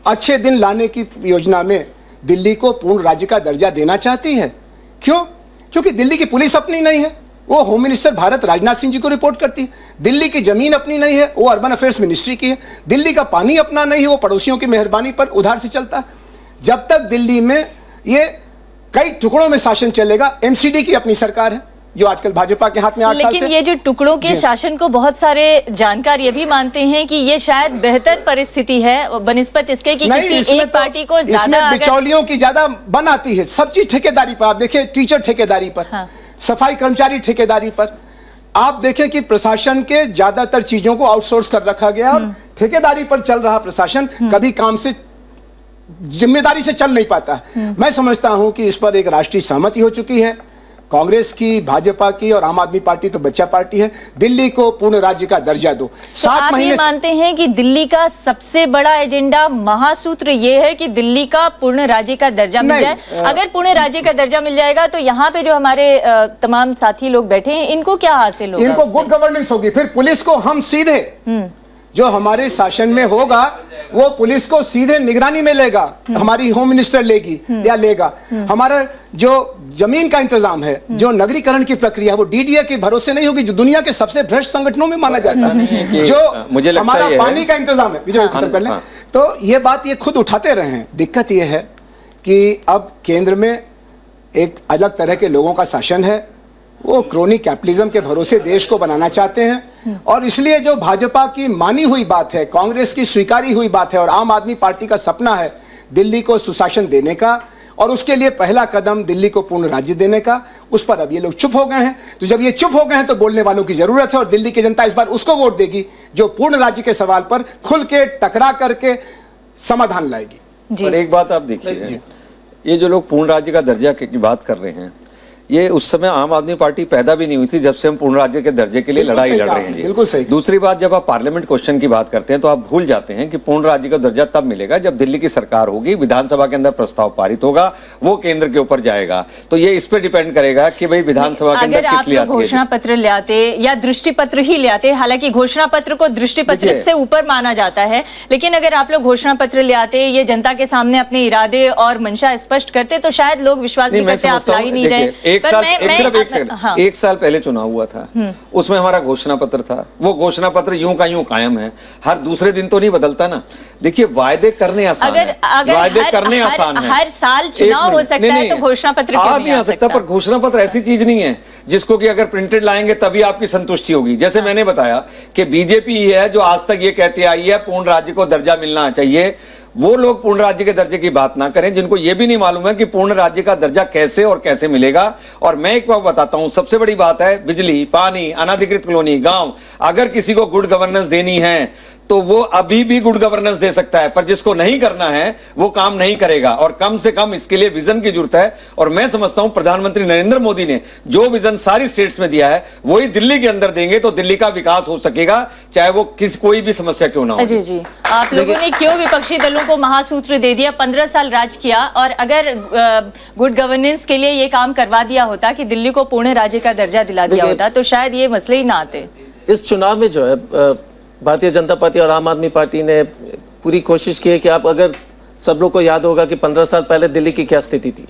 अच्छे दिन लाने की योजना में दिल्ली को पूर्ण राज्य का दर्जा देना चाहती है? क्यों? क्योंकि दिल्ली की पुलिस अपनी नहीं है, वो होम मिनिस्टर भारत राजनाथ सिंह जी को रिपोर्ट करती है। दिल्ली की जमीन अपनी नहीं है, वो अर्बन अफेयर्स मिनिस्ट्री की है। दिल्ली का पानी अपना नहीं है, वो पड़ोसियों की मेहरबानी पर उधार से चलता है। जब तक दिल्ली में ये कई टुकड़ों में शासन चलेगा, एमसीडी की अपनी सरकार है जो आजकल भाजपा के हाथ में 8 साल से। लेकिन ये जो टुकड़ों के शासन को बहुत सारे जानकार ये भी मानते हैं कि ये शायद बेहतर परिस्थिति है बनिस्बत इसके कि किसी एक पार्टी को ज्यादा बिचौलियों की ज्यादा बन आती है। सब चीज ठेकेदारी पर, आप देखिए टीचर ठेकेदारी पर, हाँ। सफाई कर्मचारी ठेकेदारी पर, आप देखें कि प्रशासन के ज्यादातर चीजों को आउटसोर्स कर रखा गया और ठेकेदारी पर चल रहा प्रशासन कभी काम से जिम्मेदारी से चल नहीं पाता। मैं समझता हूं कि इस पर एक राष्ट्रीय सहमति हो चुकी है, कांग्रेस की, भाजपा की, और आम आदमी पार्टी तो बच्चा पार्टी है। दिल्ली को पूर्ण राज्य का दर्जा दो। 7 महीने आप मानते हैं कि दिल्ली का सबसे बड़ा एजेंडा, महासूत्र ये है कि दिल्ली का पूर्ण राज्य का दर्जा मिल जाए? अगर पूर्ण राज्य का दर्जा मिल जाएगा तो यहाँ पे जो हमारे तमाम साथी लोग बैठे हैं इनको क्या हासिल होगा? इनको गुड गवर्नेंस होगी। फिर पुलिस को हम सीधे, जो हमारे शासन में होगा वो पुलिस को सीधे निगरानी में लेगा, हमारी होम मिनिस्टर लेगी या लेगा। हमारा जो जमीन का इंतजाम है, जो नगरीकरण की प्रक्रिया, वो डीडीए के भरोसे नहीं होगी, जो दुनिया के सबसे भ्रष्ट संगठनों में माना जाता है। जो मुझे हमारा पानी का इंतजाम है, विजय खत्म कर लें, तो ये बात ये खुद उठाते रहे हैं। दिक्कत ये है कि अब केंद्र में एक अलग तरह के लोगों का शासन है, वो क्रोनी कैपिटलिज्म के भरोसे देश को बनाना चाहते हैं। और इसलिए जो भाजपा की मानी हुई बात है, कांग्रेस की स्वीकारी हुई बात है, और आम आदमी पार्टी का सपना है दिल्ली को सुशासन देने का, और उसके लिए पहला कदम दिल्ली को पूर्ण राज्य देने का, उस पर अब ये लोग चुप हो गए हैं। तो जब ये चुप हो गए हैं तो बोलने वालों की जरूरत है, और दिल्ली की जनता इस बार उसको वोट देगी जो पूर्ण राज्य के सवाल पर खुल के टकरा करके समाधान लाएगी। और एक बात आप देखिए, ये जो लोग पूर्ण राज्य का दर्जा की बात कर रहे हैं, ये उस समय आम आदमी पार्टी पैदा भी नहीं हुई थी जब से हम पूर्ण राज्य के दर्जे के लिए बिल्कुल लड़ाई सही लड़ कहा रहे हैं आपने, जी। बिल्कुल सही। दूसरी बात, जब आप पार्लियामेंट क्वेश्चन की बात करते हैं तो आप भूल जाते हैं कि पूर्ण राज्य का दर्जा तब मिलेगा जब दिल्ली की सरकार होगी, विधानसभा के अंदर प्रस्ताव पारित होगा, वो केंद्र के ऊपर जाएगा। तो ये इस पे डिपेंड करेगा कि भाई विधानसभा के अंदर अगर किस आप लिए लोग आती है। घोषणा पत्र ले आते या दृष्टि पत्र ही ले आते, हालांकि घोषणा पत्र को दृष्टि पत्र देखिए, से ऊपर माना जाता है, लेकिन अगर आप लोग घोषणा पत्र ले आते, ये जनता के सामने अपने इरादे और मंशा स्पष्ट करते, तो शायद लोग विश्वास भी मैं करते, आप समझता ला हूं, ही नहीं रहे। देखिए, एक पर साल मैं- एक मैं- सिर्फ एक सेकंड, हाँ। एक साल पहले चुनाव हुआ था, उसमें हमारा घोषणा पत्र था, वो घोषणा पत्र यूं का यूं कायम है, हर दूसरे दिन तो नहीं बदलता ना। देखिए, वायदे करने आसान अगर है, अगर वायदे हर, करने हर, आसान है। हर साल एक चुनाव हो मिनट, सकता है, तो घोषणा पत्र क्यों नहीं आ सकता। पर घोषणा पत्र ऐसी चीज नहीं है जिसको कि अगर प्रिंटेड लाएंगे तभी आपकी संतुष्टि होगी। जैसे मैंने बताया कि बीजेपी ही है जो आज तक ये कहती आई है पूर्ण राज्य को दर्जा मिलना चाहिए। वो लोग पूर्ण राज्य के दर्जे की बात ना करें जिनको ये भी नहीं मालूम है कि पूर्ण राज्य का दर्जा कैसे और कैसे मिलेगा। और मैं एक बात बताता हूं, सबसे बड़ी बात है बिजली, पानी, अनाधिकृत कॉलोनी, गांव। अगर किसी को गुड गवर्नेंस देनी है तो वो अभी भी गुड गवर्नेंस दे सकता है, पर जिसको नहीं करना है वो काम नहीं करेगा। और कम से कम इसके लिए विजन की जरूरत है। और मैं समझता हूं प्रधानमंत्री नरेंद्र मोदी ने जो विजन सारी स्टेट्स में दिया है वही दिल्ली के अंदर देंगे तो दिल्ली का विकास हो सकेगा, चाहे वो कोई भी समस्या क्यों ना हो। अजय जी, आप लोगों ने क्यों विपक्षी दलों को महासूत्र दे दिया? 15 साल राज किया, और अगर गुड गवर्नेंस के लिए ये काम करवा दिया होता कि दिल्ली को पूर्ण राज्य का दर्जा दिला दिया होता, तो शायद ये मसले ही ना आते। इस चुनाव में जो है भारतीय जनता पार्टी और आम आदमी पार्टी ने पूरी कोशिश की है कि आप, अगर सब लोग को याद होगा कि 15 साल पहले दिल्ली की क्या स्थिति थी,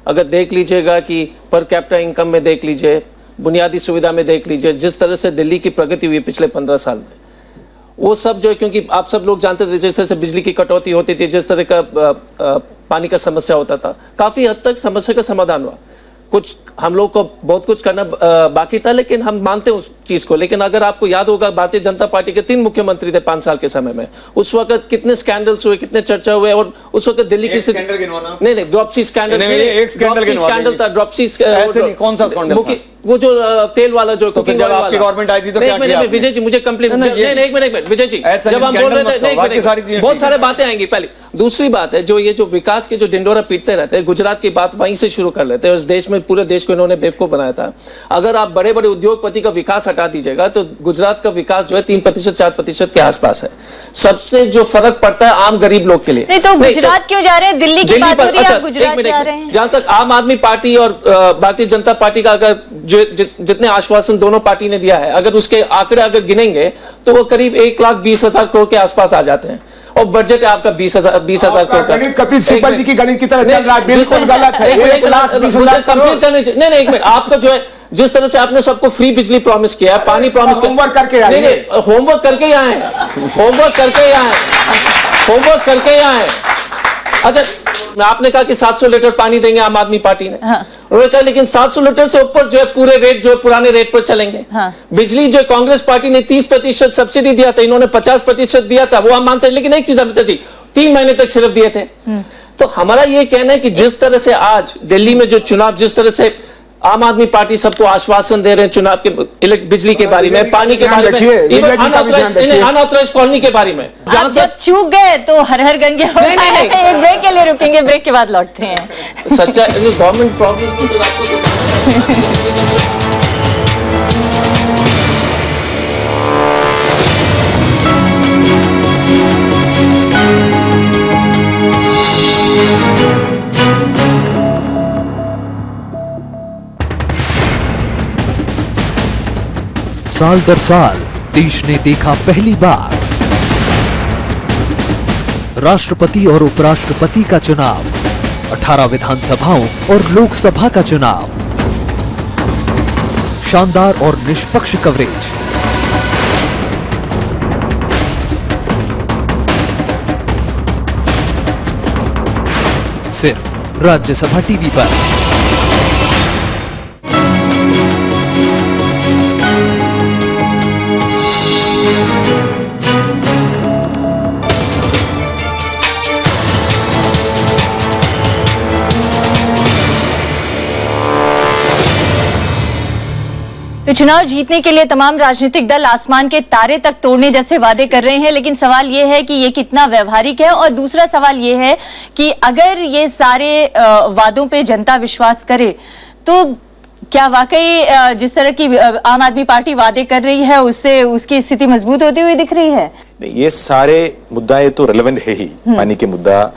अगर देख लीजिएगा कि पर कैपिटा इनकम में देख लीजिए, बुनियादी सुविधा में देख लीजिए, जिस तरह से दिल्ली की प्रगति हुई पिछले 15 साल में, वो सब जो है, क्योंकि आप सब लोग जानते थे जिस तरह से बिजली की कटौती होती थी, जिस तरह का पानी का समस्या होता था, काफ़ी हद तक समस्या का समाधान हुआ। कुछ हम लोग को बहुत कुछ करना बाकी था, लेकिन हम मानते हैं उस चीज को। लेकिन अगर आपको याद होगा, भारतीय जनता पार्टी के 3 मुख्यमंत्री थे 5 साल के समय में, उस वक्त कितने स्कैंडल्स हुए, कितने चर्चा हुए, और उस वक्त दिल्ली की स्थिति, नहीं ड्रॉपसी स्कैंडल, स्कैंडल था, ड्रॉपसी, कौन सा स्कैंडल था? वो जो तेल वाला, जो तो जब आपकी गवर्नमेंट आई थी तो क्या किया आपने? विजय जी मुझे कंप्लेंट, नहीं, एक मिनट विजय जी, ऐसा जब हम बोल रहे थे, बाकी सारी चीजें बहुत सारे बातें आएंगी। पहले दूसरी बात है, जो ये जो विकास के जो डिंडोरा पीटते रहते हैं, गुजरात की बात वहीं से शुरू कर लेते हैं, और इस देश में पूरे देश को इन्होंने बेवकूफ बनाया था। अगर आप बड़े बड़े उद्योगपति का विकास हटा दीजिएगा तो गुजरात का विकास जो है 3% 4% के आसपास है। सबसे जो फर्क पड़ता है आम गरीब लोग के लिए। नहीं तो गुजरात क्यों जा रहे हैं? दिल्ली की बात हो रही है, आप गुजरात जा रहे हैं। जहां तक आम आदमी पार्टी और भारतीय जनता पार्टी का अगर जितने आश्वासन दोनों पार्टी ने दिया है, अगर उसके आंकड़े अगर गिनेंगे तो वो करीब 1,20,000 करोड़ के आसपास आ जाते हैं, और बजट है आपका 20,000 करोड़ का। गणित कपिल सिब्बल जी की गणित की तरह चल रहा है, बिल्कुल गलत है। 1,20,000 कंप्लीट करने, नहीं एक मिनट, आपको जो है जिस तरह से आपने सबको फ्री बिजली प्रॉमिस किया है, पानी प्रॉमिस किया, होमवर्क करके आए, नहीं होमवर्क करके ही आए हैं, होमवर्क करके ही आए हैं, होमवर्क करके ही आए हैं। अच्छा, आपने कहा कि 700 लीटर पानी देंगे आम आदमी पार्टी ने, हाँ। उन्होंने कहा लेकिन 700 लीटर से ऊपर जो है पूरे रेट जो है पुराने रेट पर चलेंगे। हाँ। बिजली जो कांग्रेस पार्टी ने 30% सब्सिडी दिया था, इन्होंने 50% दिया था, वो हम मानते हैं। लेकिन एक चीज अमिता जी, 3 महीने तक सिर्फ दिए थे। तो हमारा ये कहना है कि जिस तरह से आज दिल्ली में जो चुनाव, जिस तरह से आम आदमी पार्टी सबको आश्वासन दे रहे हैं चुनाव के, बिजली के बारे में, पानी के बारे में, अनऑथराइज्ड कॉलोनी के बारे में, आप जब चूक गए तो हर हर गंगे हो नहीं, नहीं, नहीं। एक ब्रेक के लिए रुकेंगे, ब्रेक के बाद लौटते हैं। सच्चा गवर्नमेंट प्रॉब्लम। साल दर साल देश ने देखा पहली बार राष्ट्रपति और उपराष्ट्रपति का चुनाव, 18 विधानसभाओं और लोकसभा का चुनाव, शानदार और निष्पक्ष कवरेज। सिर्फ राज्यसभा टीवी पर। तो चुनाव जीतने के लिए तमाम राजनीतिक दल आसमान के तारे तक तोड़ने जैसे वादे कर रहे हैं, लेकिन सवाल यह है कि ये कितना व्यवहारिक है। और दूसरा सवाल यह है कि अगर ये सारे वादों पे जनता विश्वास करे तो क्या वाकई जिस तरह की आम आदमी पार्टी वादे कर रही है उससे उसकी स्थिति मजबूत होती हुई दिख रही है? नहीं, ये सारे मुद्दाएं तो रेलेवेंट है ही, पानी के मुद्दा,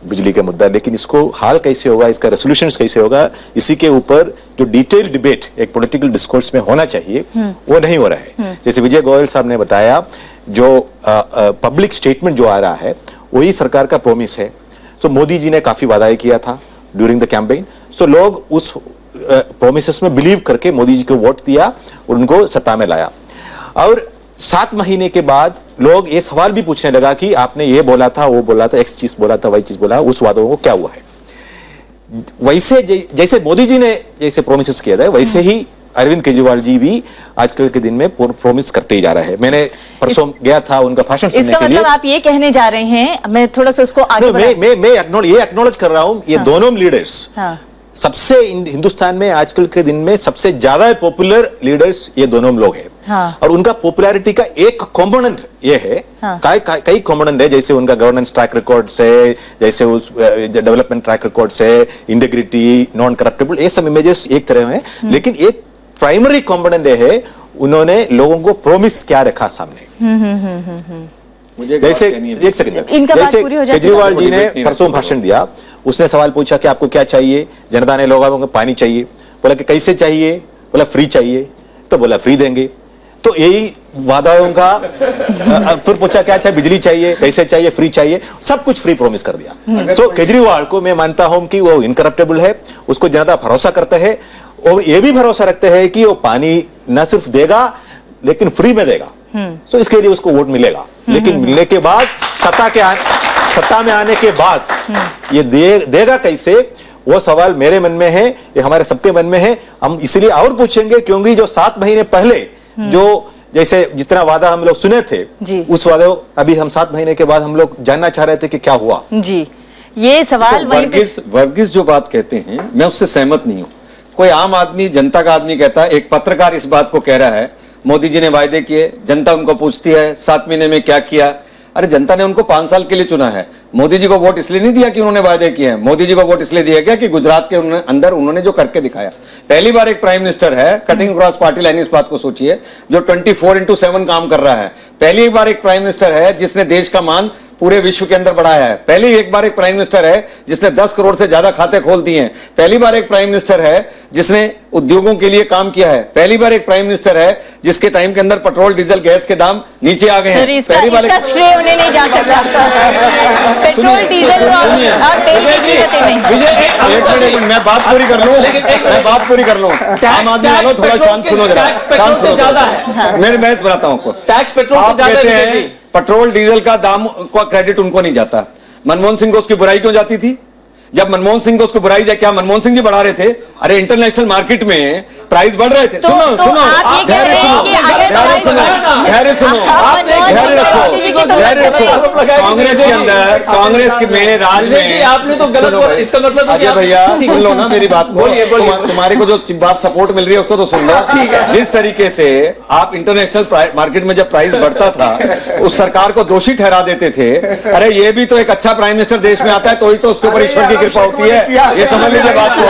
बिजली का मुद्दा, लेकिन इसको हाल कैसे होगा, इसका रेसोल्यूशन कैसे होगा, इसी के ऊपर जो डिटेल डिबेट एक पॉलिटिकल डिस्कोर्स में होना चाहिए वो नहीं हो रहा है। जैसे विजय गोयल साहब ने बताया, जो पब्लिक स्टेटमेंट जो आ रहा है वही सरकार का प्रॉमिस है। तो मोदी जी ने काफी वादाएं किया था ड्यूरिंग द कैंपेन, सो लोग उस प्रोमिसेस में बिलीव करके मोदी जी को वोट दिया और उनको सत्ता में लाया। और 7 महीने के बाद लोग ये सवाल भी पूछने लगा कि आपने ये बोला था, वो बोला था, एक्स चीज बोला था, वाई चीज बोला, उस वादों को क्या हुआ है। वैसे जैसे मोदी जी ने जैसे प्रोमिस किया था, वैसे ही अरविंद केजरीवाल जी भी आजकल के दिन में प्रोमिस करते ही जा रहे हैं। मैंने परसों गया था उनका भाषण सुनने इसका के लिए। मतलब आप ये कहने जा रहे हैं, मैं थोड़ा सा उसको आगे मैं एक्नॉलेज कर रहा हूं, ये दोनों लीडर्स सबसे हिंदुस्तान में आजकल के दिन में सबसे ज्यादा पॉपुलर लीडर्स ये दोनों लोग हैं। और उनका पॉपुलैरिटी का एक कॉम्पोनेंट ये है, कई कॉम्पोनेंट है, जैसे उनका गवर्नेंस ट्रैक रिकॉर्ड से, जैसे उस डेवलपमेंट ट्रैक रिकॉर्ड से, इंटीग्रिटी, नॉन करप्टेबल, ये सब इमेजेस एक तरह हैं, लेकिन एक प्राइमरी कॉम्पोनेंट ये है, उन्होंने लोगों को प्रॉमिस क्या रखा सामने। मुझे जैसे एक सेकंड, इनका बात जैसे पूरी हो जाती है। केजरीवाल जी ने परसों भाषण दिया, उसने सवाल पूछा कि आपको क्या चाहिए, जनता ने लोगों को पानी चाहिए, बोला कि कैसे चाहिए, बोला फ्री चाहिए, तो बोला फ्री देंगे। तो यही वादाओं का फिर पूछा क्या चाहिए, बिजली चाहिए, कैसे चाहिए, फ्री चाहिए, सब कुछ फ्री प्रॉमिस कर दिया। तो केजरीवाल को मैं मानता हूं कि वो इनकरप्टेबल है, उसको जनता भरोसा करते हैं और ये भी भरोसा रखते हैं कि वो पानी न सिर्फ देगा लेकिन फ्री में देगा। तो इसके लिए उसको वोट मिलेगा, लेकिन मिलने के बाद सत्ता में आने के बाद ये देगा कैसे, वो सवाल मेरे मन में है, ये हमारे सबके मन में है। हम इसलिए और पूछेंगे क्योंकि जो 7 महीने पहले जो जैसे जितना वादा हम लोग सुने थे, उस वादे अभी हम 7 महीने के बाद हम लोग जानना चाह रहे थे कि क्या हुआ जी। ये सवाल वर्गीस जो बात कहते हैं, मैं उससे सहमत नहीं हूं। कोई आम आदमी, जनता का आदमी कहता है, एक पत्रकार इस बात को कह रहा है, मोदी जी ने वायदे किए, जनता उनको पूछती है 7 महीने में क्या किया। अरे जनता ने उनको 5 साल के लिए चुना है। मोदी जी को वोट इसलिए नहीं दिया कि उन्होंने वायदे किए हैं, मोदी जी को वोट इसलिए दिया गया कि गुजरात के अंदर उन्होंने जो करके दिखाया। पहली बार एक प्राइम मिनिस्टर है, कटिंग क्रॉस पार्टी लाइन, इस बात को सोचिए, जो 24/7 काम कर रहा है। पहली बार एक प्राइम मिनिस्टर है जिसने देश का मान पूरे विश्व के अंदर बढ़ाया है। पहली एक बार एक प्राइम मिनिस्टर है जिसने 10 करोड़ से ज्यादा खाते खोल दिए हैं। पहली बार एक प्राइम मिनिस्टर है जिसने उद्योगों के लिए काम किया है। पहली बार एक प्राइम मिनिस्टर है जिसके टाइम के अंदर पेट्रोल, डीजल, गैस के दाम नीचे आ गए हैं। पहली बार इसका श्रेय उन्हें नहीं जा सकता। पेट्रोल, डीजल और तेल की कीमतें नहीं। एक मिनट, मैं बात पूरी कर लूं, मैं बात पूरी कर लूं। आम आदमी वालों थोड़ा शांत सुनो जरा। टैक्स पेट्रोल से ज्यादा है। मैं बताता हूं आपको, टैक्स पेट्रोल से ज्यादा है। पेट्रोल डीजल का दाम का क्रेडिट उनको नहीं जाता। मनमोहन सिंह को उसकी बुराई क्यों जाती थी? जब मनमोहन सिंह को उसको बुराई जाए, क्या मनमोहन सिंह जी बढ़ा रहे थे? अरे इंटरनेशनल मार्केट में प्राइस बढ़ रहे थे। धैर्य रखो। कांग्रेस के अंदर, कांग्रेस में, राज में आपने तो गलत, इसका मतलब अजय भैया सुन लो ना मेरी बात को। तुम्हारे को जो बात सपोर्ट मिल रही है उसको तो सुन लो। ठीक है, जिस तरीके से आप इंटरनेशनल मार्केट में जब प्राइस बढ़ता था उस सरकार को दोषी ठहरा देते थे। अरे ये भी तो एक अच्छा प्राइम मिनिस्टर देश में आता है तो ही तो उसके ऊपर ईश्वर की कृपा होती है। ये समझ लीजिए बात को।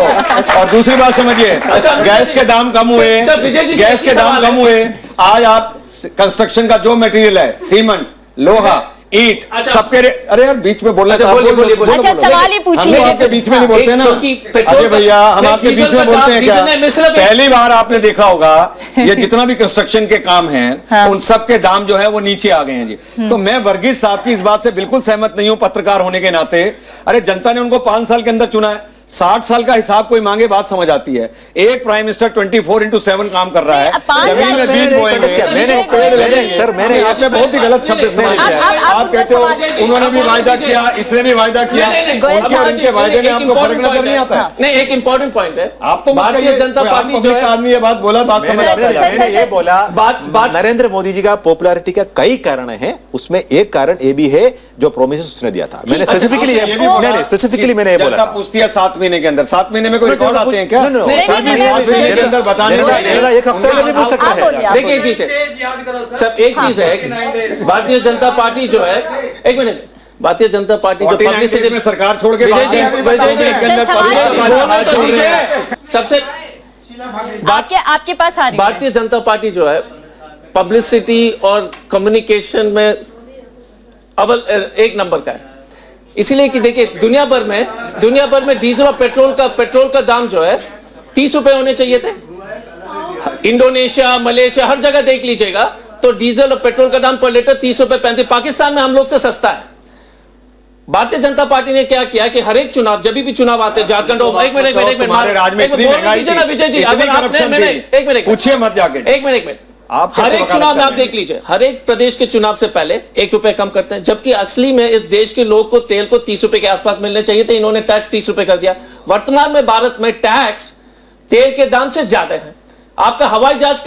और दूसरी बात समझिए, गैस के दाम कम हुए, गैस के दाम कम हुए। आज आप कंस्ट्रक्शन का जो मटेरियल है, सीमेंट, लोहा, ईट, सबके अरे यार बीच में बोलना बोलिए। अच्छा सवाल ही पूछिए। हम आपके बीच में नहीं बोलते ना अजय भैया, हम आपके बीच में बोलते हैं क्या? पहली बार आपने देखा होगा ये जितना भी कंस्ट्रक्शन के काम हैं उन सब के दाम जो है वो नीचे आ गए हैं जी। तो मैं वर्गीस साहब की इस बात से बिल्कुल सहमत नहीं हूं पत्रकार होने के नाते। अरे जनता ने उनको 5 साल के अंदर चुना है, 60 साल का हिसाब कोई मांगे बात समझ आती है। एक प्राइम मिनिस्टर 24/7 काम कर रहा है। जमीन में बीज बोएंगे। मैंने आपने बहुत ही गलत शब्द इस्तेमाल किया है। आप कहते हो उन्होंने भी वायदा किया, इसने भी वायदा किया, उनके वायदे में आपको फर्क नजर नहीं आता? नहीं, एक इंपॉर्टेंट पॉइंट है। आप तो भारतीय जनता पार्टी जो है, आदमी ये बात बोला, बात समझ आ रही है। मैंने ये बोला, नरेंद्र मोदी जी का पॉपुलैरिटी का कई कारण है, उसमें एक कारण ये भी है जो प्रोमिस उसने दिया था। मैंने स्पेसिफिकली मैंने ये बोला पूछती है 7 महीने के अंदर, 7 महीने में कोई रिकॉर्ड आते हैं क्या? 7 महीने के अंदर बताने एक हफ्ते में नहीं पूछ सकता है। देखिए एक चीज है, सब एक चीज है, भारतीय जनता पार्टी जो है, एक मिनट, भारतीय जनता पार्टी जो पब्लिसिटी में सरकार छोड़ के सबसे आपके पास आ रही है। भारतीय जनता पार्टी जो है पब्लिसिटी और कम्युनिकेशन में अव्वल एक नंबर का है। इसीलिए कि देखिए दुनिया भर में डीजल और पेट्रोल का दाम जो है 30 रुपए होने चाहिए थे। इंडोनेशिया, मलेशिया, हर जगह देख लीजिएगा तो डीजल और पेट्रोल का दाम पर लीटर 30 रुपए 35। पाकिस्तान में हम लोग से सस्ता है। भारतीय जनता पार्टी ने क्या किया कि हर एक चुनाव, जब भी चुनाव आते झारखंड, एक मिनट विजय जी, अगर आपने एक मिनट पूछिए मत जाके, एक मिनट हर एक चुनाव में आप देख लीजिए, हर एक प्रदेश के चुनाव से पहले 1 रुपए कम करते हैं, जबकि असली में इस देश के लोग को तेल को 30 रुपए के आसपास मिलने चाहिए थे। इन्होंने टैक्स 30 रुपए कर दिया। वर्तमान में भारत में टैक्स तेल के दाम से ज्यादा है। आपका हवाई जहाज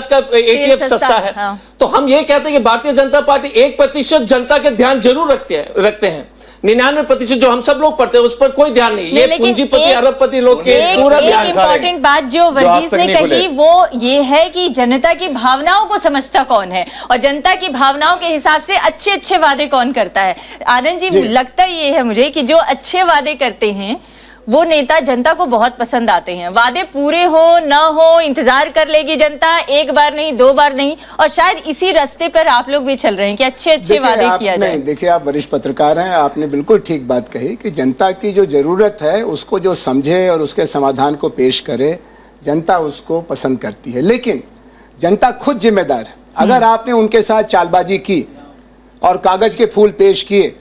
का एटीएफ सस्ता है। हाँ। तो हम ये कहते हैं कि भारतीय जनता पार्टी 1% जनता के ध्यान जरूर रखते हैं। 99% जो हम सब लोग पढ़ते हैं उस पर कोई ध्यान नहीं। ये पूंजीपति अरबपति लोग के पूरा ध्यान। इंपॉर्टेंट बात जो वर्गीस ने कही वो ये है कि जनता की भावनाओं को समझता कौन है और जनता की भावनाओं के हिसाब से अच्छे अच्छे वादे कौन करता है। आनंद जी, लगता ये है मुझे कि जो अच्छे वादे करते हैं वो नेता जनता को बहुत पसंद आते हैं। वादे पूरे हो ना हो इंतजार कर लेगी जनता, एक बार नहीं, 2 बार नहीं, और शायद इसी रास्ते पर आप लोग भी चल रहे हैं कि अच्छे अच्छे वादे किया जाए। देखिए, आप वरिष्ठ पत्रकार हैं, आपने बिल्कुल ठीक बात कही कि जनता की जो जरूरत है उसको जो समझे और उसके समाधान को पेश करे, जनता उसको पसंद करती है। लेकिन जनता खुद जिम्मेदार है। अगर आपने उनके साथ चालबाजी की और कागज के फूल पेश किए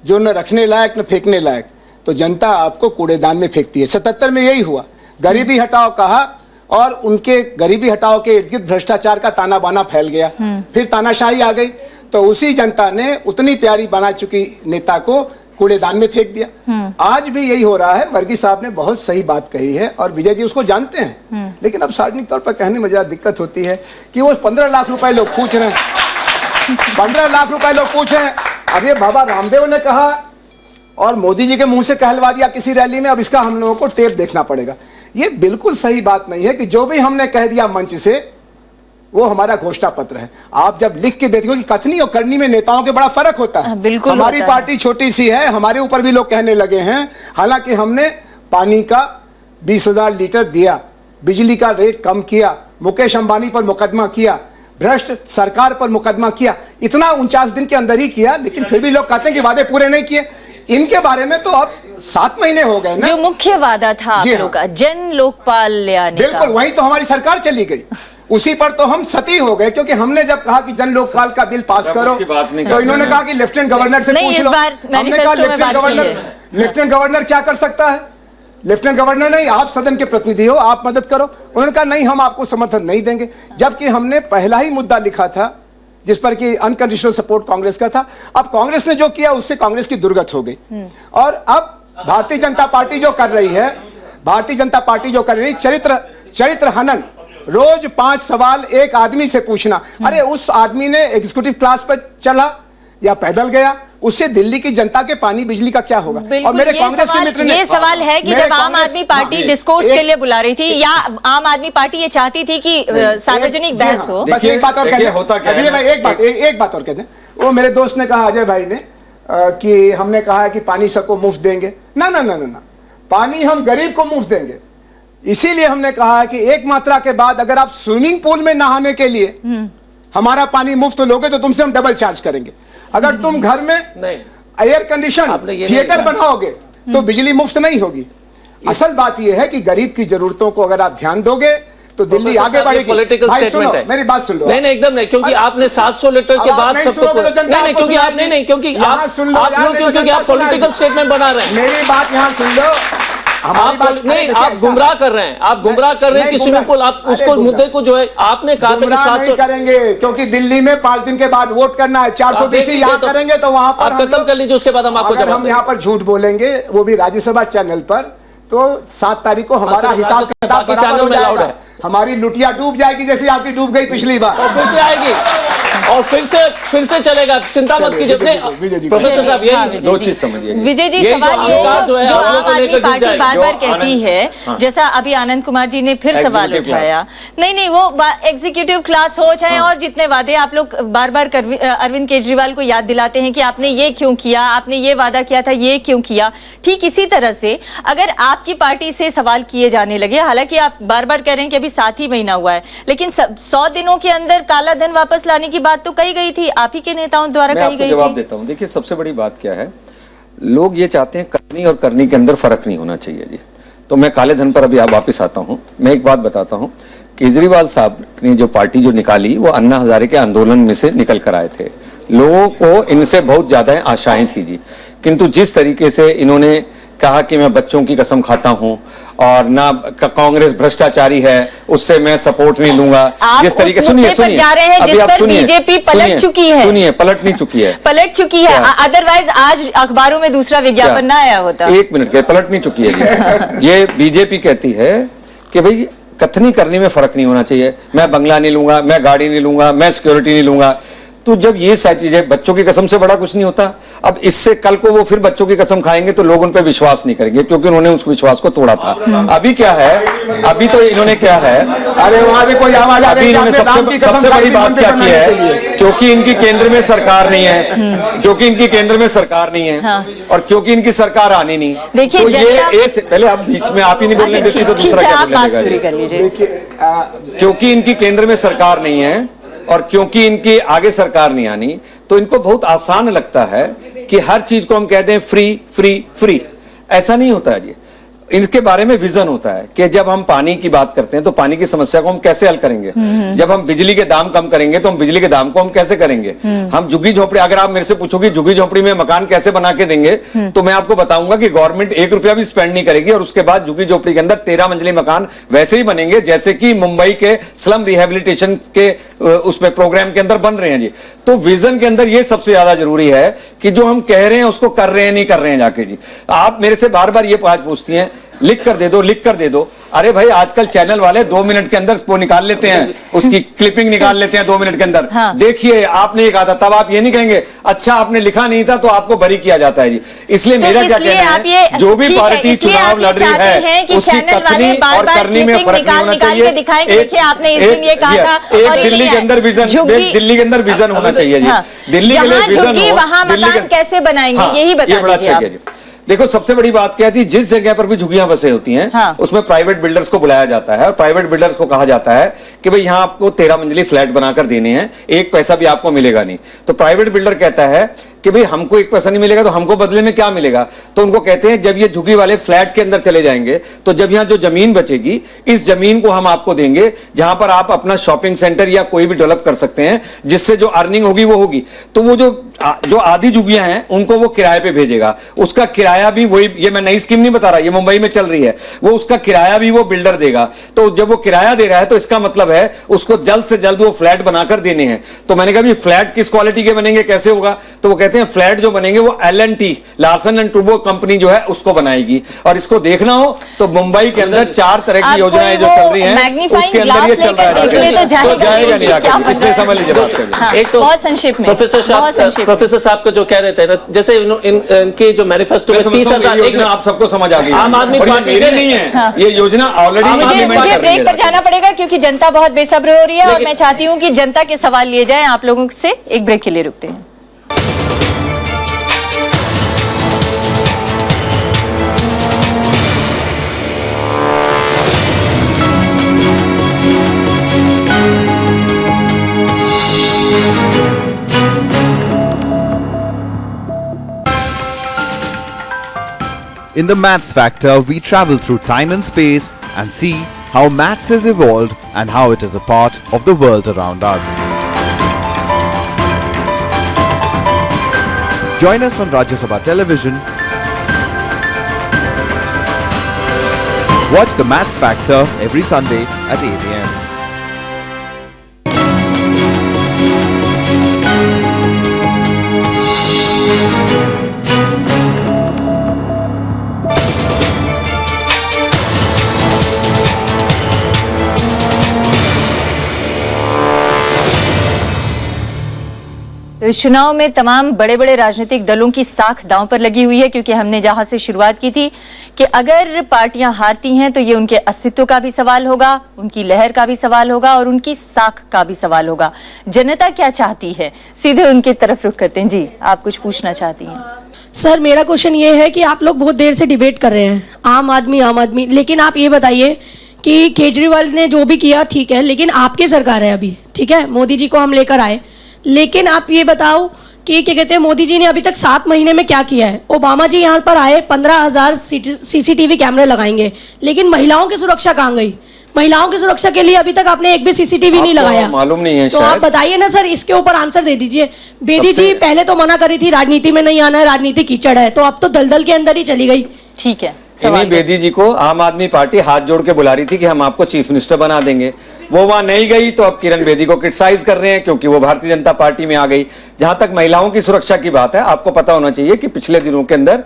जो न रखने लायक न फेंकने लायक, तो जनता आपको कूड़ेदान में फेंकती है। 77 में यही हुआ। गरीबी हटाओ कहा और उनके गरीबी हटाओ के इर्द गिर्द भ्रष्टाचार का ताना बाना फैल गया। फिर तानाशाही आ गई तो उसी जनता ने उतनी प्यारी बना चुकी नेता को कूड़ेदान में फेंक दिया। आज भी यही हो रहा है। वर्गीस साहब ने बहुत सही बात कही है और विजय जी उसको जानते हैं। लेकिन अब सार्वजनिक तौर पर कहने में जरा दिक्कत होती है कि वो 15 लाख रुपए लोग पूछ रहे हैं। 15 लाख रुपए लोग पूछ रहे हैं। अब ये बाबा रामदेव ने कहा और मोदी जी के मुंह से कहलवा दिया किसी रैली में। अब इसका हम लोगों को टेप देखना पड़ेगा। ये बिल्कुल सही बात नहीं है कि जो भी हमने कह दिया मंच से वो हमारा घोषणा पत्र है। आप जब लिख के देते हो कि कथनी और करनी में नेताओं के बड़ा फर्क होता है। बिल्कुल हमारी पार्टी छोटी सी है, हमारे ऊपर भी लोग कहने लगे हैं। हालांकि हमने पानी का 20,000 लीटर दिया, बिजली का रेट कम किया, मुकेश अंबानी पर मुकदमा किया, भ्रष्ट सरकार पर मुकदमा किया, इतना 49 दिन के अंदर ही किया। लेकिन फिर भी लोग कहते हैं कि वादे पूरे नहीं किए। इनके बारे में तो अब 7 महीने हो गए ना। जो मुख्य वादा था आप लोगों का, जन लोकपाल ले आने का, बिल्कुल वही तो हमारी सरकार चली गई। उसी पर तो हम सती हो गए, क्योंकि हमने जब कहा कि जन लोकपाल का बिल पास करो तो इन्होंने कहा कि लेफ्टिनेंट गवर्नर से पूछ लो। हमने कहा लेफ्टिनेंट गवर्नर क्या कर सकता है? लेफ्टिनेंट गवर्नर नहीं, आप सदन के प्रतिनिधि हो, आप मदद करो। उन्होंने कहा नहीं, हम आपको समर्थन नहीं देंगे। जबकि हमने पहला ही मुद्दा लिखा था जिस पर कि अनकंडीशनल सपोर्ट कांग्रेस का था। अब कांग्रेस ने जो किया उससे कांग्रेस की दुर्गत हो गई। और अब भारतीय जनता पार्टी जो कर रही है, चरित्र हनन, रोज 5 सवाल एक आदमी से पूछना। अरे उस आदमी ने एग्जीक्यूटिव क्लास पर चला या पैदल गया, उससे दिल्ली की जनता के पानी बिजली का क्या होगा? और मेरे कांग्रेस के मित्र ने ये सवाल है कि जब आम आदमी पार्टी डिस्कोर्स के लिए बुला रही थी या आम आदमी पार्टी ये चाहती थी कि सार्वजनिक बहस हो। बस एक बात और कह दें, एक बात और कह दें। वो मेरे दोस्त ने कहा, अजय भाई ने, कि हमने कहा है कि पानी सबको मुफ्त देंगे। ना ना ना ना, पानी हम गरीब को मुफ्त देंगे। इसीलिए हमने कहा है कि एक मात्रा के बाद अगर आप स्विमिंग पूल में नहाने के लिए हमारा पानी मुफ्त लोगे तो तुमसे हम डबल चार्ज करेंगे। अगर तुम घर में एयर कंडीशन थिएटर बनाओगे तो बिजली मुफ्त नहीं होगी। असल बात यह है कि गरीब की जरूरतों को अगर आप ध्यान दोगे तो दिल्ली आगे बढ़ेगी। पॉलिटिकल स्टेटमेंट है, मेरी बात सुन लो। नहीं एकदम नहीं, क्योंकि आपने 700 लीटर के बाद सबको नहीं, क्योंकि आप नहीं, क्योंकि आप पॉलिटिकल स्टेटमेंट बना रहे हैं। मेरी बात यहाँ सुन लो। नहीं, आप गुमराह कर रहे हैं। आप गुमराह कर रहे हैं कि स्विमिंग पूल, आप उसको मुद्दे को जो है आपने कहा था कि 700 करेंगे, क्योंकि दिल्ली में 5 दिन के बाद वोट करना है। 420 यहाँ करेंगे तो वहां पर आप खत्म कर लीजिए, उसके बाद हम आपको जवाब। हम यहाँ पर झूठ बोलेंगे, वो भी राज्यसभा चैनल पर, तो 7 तारीख को हमारा हिसाब किताब चैनल में अलाउड है। हमारी लुटिया डूब जाएगी जैसे आपकी डूब गई पिछली बार, और फिर से आएगी। और फिर से चलेगा, चिंता मत कीजिए विजय जी, प्रोफेसर साहब। हाँ, यही दो चीज समझिए। विजय जी, यही सवाल जो ये अहंकार जो है जो आप लोगों आम को आदमी लेकर पार्टी जाएगा। बार बार जो कहती आनंद- है, हाँ। जैसा अभी आनंद कुमार जी ने फिर सवाल Executive उठाया, नहीं वो एग्जीक्यूटिव क्लास हो चाहे और जितने वादे आप लोग बार बार अरविंद केजरीवाल को याद दिलाते हैं कि आपने ये क्यों किया, आपने ये वादा किया था, ये क्यों किया। ठीक इसी तरह से अगर आपकी पार्टी से सवाल किए जाने लगे, हालांकि आप बार बार कह रहे हैं कि अभी 7 ही महीना हुआ है, लेकिन 100 दिनों के अंदर काला धन वापस लाने की बात तो कही गई थी, आप ही के नेताओं द्वारा मैं कही आपको गई जवाब थी। देता हूं। देखिए सबसे बड़ी बात क्या है, लोग ये चाहते हैं करनी और करनी के अंदर फर्क नहीं होना चाहिए जी। तो मैं काले धन पर अभी वापस आता हूं। मैं एक बात बताता हूं, केजरीवाल साहब ने जो पार्टी जो निकाली वो अन्ना हजारे के आंदोलन में से निकल कर आए थे। लोगों को इनसे बहुत ज्यादा आशाएं थी जी, किंतु जिस तरीके से इन्होंने कहा कि मैं बच्चों की कसम खाता हूं और ना कांग्रेस भ्रष्टाचारी है, उससे मैं सपोर्ट नहीं लूंगा, आप जिस तरीके उस सुनिए मुद्दे पर सुनिए जा रहे हैं अभी जिस आप पर सुनिए, बीजेपी पलट सुनिए, चुकी है। सुनिए, पलट नहीं चुकी है, पलट चुकी है, क्या? अदरवाइज आज अखबारों में दूसरा विज्ञापन ना आया होता। एक मिनट के पलट नहीं चुकी है ये बीजेपी कहती है कि भाई कथनी करनी में फर्क नहीं होना चाहिए, मैं बंगला नहीं लूंगा, मैं गाड़ी नहीं लूंगा, मैं सिक्योरिटी नहीं लूंगा। तो जब ये सारी चीजें, बच्चों की कसम से बड़ा कुछ नहीं होता। अब इससे कल को वो फिर बच्चों की कसम खाएंगे तो लोग उन पर विश्वास नहीं करेंगे, क्योंकि उन्होंने उस विश्वास को तोड़ा था। अभी क्या है, अभी तो इन्होंने क्या है, अरे वहां से कोई आवाज आ अभी रही है इन्होंने कि आपने राम की कसम सबसे खाई बड़ी थी बात मंदिर क्या की बनाने के है, लिए। क्योंकि इनकी केंद्र में सरकार नहीं है, क्योंकि इनकी केंद्र में सरकार नहीं है, हाँ। और क्योंकि इनकी सरकार आनी नहीं। देखिए, तो जैसा- पहले आप बीच में आप ही नहीं बोलने देती तो ठीक दूसरा है, क्या आप बात बोलेगा पूरी जी? कर लीजिए। देखिए क्योंकि इनकी केंद्र में सरकार नहीं है और क्योंकि इनकी आगे सरकार नहीं आनी, तो इनको बहुत आसान लगता है कि हर चीज को हम कह दें फ्री फ्री फ्री। ऐसा नहीं होता है जी। इनके बारे में विजन होता है कि जब हम पानी की बात करते हैं तो पानी की समस्या को हम कैसे हल करेंगे, जब हम बिजली के दाम कम करेंगे तो हम बिजली के दाम को हम कैसे करेंगे, हम झुग्गी झोपड़ी, अगर आप मेरे से पूछोगे झुग्गी झोपड़ी में मकान कैसे बना के देंगे, तो मैं आपको बताऊंगा कि गवर्नमेंट 1 रुपया भी स्पेंड नहीं करेगी और उसके बाद झुग्गी झोपड़ी के अंदर 13 मंजिली मकान वैसे ही बनेंगे जैसे कि मुंबई के स्लम रिहेबिलिटेशन के उसमें प्रोग्राम के अंदर बन रहे हैं जी। तो विजन के अंदर ये सबसे ज्यादा जरूरी है कि जो हम कह रहे हैं उसको कर रहे हैं नहीं कर रहे हैं जाके जी। आप मेरे से बार बार ये बात पूछती हैं लिख कर दे दो, लिख कर दे दो। अरे भाई आजकल चैनल वाले 2 मिनट के अंदर वो निकाल लेते हैं, उसकी क्लिपिंग निकाल लेते हैं 2 मिनट के अंदर। हाँ। देखिए आपने ये कहा था, तब आप ये नहीं कहेंगे अच्छा आपने लिखा नहीं था तो आपको बरी किया जाता है जी। इसलिए तो मेरा क्या इसलिए कहना आप है, ये- जो भी ठीक है, पार्टी इसलिए चुनाव आप ये लड़ रही चाहते हैं है कि उसकी चैनल वाले कथनी और बार-बार करनी में क्लिपिंग फर्क नहीं होना निकाल के चाहिए। दिखाएं कि देखिए आपने इस दिन ये कहा था एक और ये दिल्ली नहीं के है। अंदर विजन, झुग्गी- दिल्ली के अंदर विजन होना चाहिए जी। हाँ। दिल्ली के लिए जहां विजन झुग्गी हो, वहां दिल्ली मकान के- कैसे बनाएंगे, हाँ, यही बता ये बड़ा दीजिए अच्छा आप। किया जी। देखो सबसे बड़ी बात क्या है जी, जिस जगह पर भी झुग्गियां बसे होती हैं हाँ। उसमें प्राइवेट बिल्डर्स को बुलाया जाता है और प्राइवेट बिल्डर्स को कहा जाता है कि भाई यहां आपको 13 मंजिली फ्लैट बनाकर देने हैं, 1 पैसा भी आपको मिलेगा नहीं। तो प्राइवेट बिल्डर कहता है कि भाई हमको 1 पैसा नहीं मिलेगा तो हमको बदले में क्या मिलेगा। तो उनको कहते हैं जब ये झुग्गी वाले फ्लैट के अंदर चले जाएंगे तो जब यहां जो जमीन बचेगी इस जमीन को हम आपको देंगे जहां पर आप अपना शॉपिंग सेंटर या कोई भी डेवलप कर सकते हैं, जिससे जो अर्निंग होगी वो होगी। तो वो जो आधी झुग्गियां हैं उनको वो किराए पे भेजेगा, उसका किराया भी वही, ये मैं नई स्कीम नहीं बता रहा, ये मुंबई में चल रही है, वो उसका किराया भी वो बिल्डर देगा। तो जब वो किराया दे रहा है तो इसका मतलब है उसको जल्द से जल्द वो फ्लैट बनाकर देने हैं। तो मैंने कहा फ्लैट किस क्वालिटी के बनेंगे, कैसे होगा, तो वो कहते हैं फ्लैट जो बनेंगे वो L&T Larsen and Toubro company जो है उसको बनाएगी। और इसको देखना हो तो मुंबई के अंदर 4 तरह की आप योजनाएं कोई जो चल वो रही हैं मैग्नीफाइंग उसके अंदर ये ग्लास चल रहा लेकर देख ले तो है। जाएगा जाएगा नहीं, नहीं आगे, क्या इसलिए पता। समझ लीजिए बात कर हाँ, एक तो बहुत संक्षिप्त में, प्रोफेसर बहुत संक्षिप्त में। प्रोफेसर साहब का जो कह रहे थे ना, जैसे इनके जो मैनिफेस्टो में 30,000 योजना आप सबको समझ आ गई। आम आदमी और ये पार्टी मेरी ने- नहीं है, हाँ। ये योजना ऑलरेडी आम आदमी मुझे इम्प्लीमेंट कर रही ब्रेक पर है। जाना पड़ेगा क्योंकि जनता बहुत बेसब्र हो रही है और लेकिन- मैं चाहती हूँ कि जनता के सवाल लिए जाएं आप लोगों से। एक ब्रेक के लिए रुकते हैं। In the Maths Factor, we travel through time and space and see how maths has evolved and how it is a part of the world around us. Join us on Rajya Sabha Television. Watch the Maths Factor every Sunday at 8 a.m. तो इस चुनाव में तमाम बड़े बड़े राजनीतिक दलों की साख दांव पर लगी हुई है, क्योंकि हमने जहां से शुरुआत की थी कि अगर पार्टियां हारती हैं तो ये उनके अस्तित्व का भी सवाल होगा, उनकी लहर का भी सवाल होगा और उनकी साख का भी सवाल होगा। जनता क्या चाहती है, सीधे उनकी तरफ रुख करते हैं। जी, आप कुछ पूछना चाहती हैं? सर, मेरा क्वेश्चन ये है कि आप लोग बहुत देर से डिबेट कर रहे हैं, आम आदमी, लेकिन आप ये बताइए कि केजरीवाल ने जो भी किया ठीक है, लेकिन आपकी सरकार है अभी, ठीक है, मोदी जी को हम लेकर आए, लेकिन आप ये बताओ कि क्या कहते हैं, मोदी जी ने अभी तक 7 महीने में क्या किया है? ओबामा जी यहाँ पर आए, 15,000 CCTV कैमरे लगाएंगे, लेकिन महिलाओं की सुरक्षा कहाँ गई? महिलाओं की सुरक्षा के लिए अभी तक आपने एक भी CCTV नहीं लगाया। मालूम नहीं है तो आप बताइए ना सर, इसके ऊपर आंसर दे दीजिए। बेदी जी पहले तो मना करी थी, राजनीति में नहीं आना है, राजनीति कीचड़ है, तो अब तो दलदल के अंदर ही चली गई। ठीक है, इन्हीं बेदी जी को आम आदमी पार्टी हाथ जोड़ के बुला रही थी कि हम आपको चीफ मिनिस्टर बना देंगे। वो वहां नहीं गई तो अब किरण बेदी को क्रिटिसाइज कर रहे हैं क्योंकि वो भारतीय जनता पार्टी में आ गई। जहां तक महिलाओं की सुरक्षा की बात है, आपको पता होना चाहिए कि पिछले दिनों के अंदर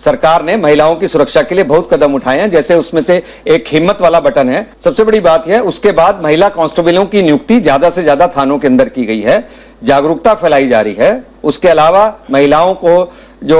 सरकार ने महिलाओं की सुरक्षा के लिए बहुत कदम उठाए हैं। जैसे उसमें से एक हिम्मत वाला बटन है, सबसे बड़ी बात यह है। उसके बाद महिला कांस्टेबलों की नियुक्ति ज्यादा से ज्यादा थानों के अंदर की गई है, जागरूकता फैलाई जा रही है। उसके अलावा महिलाओं को जो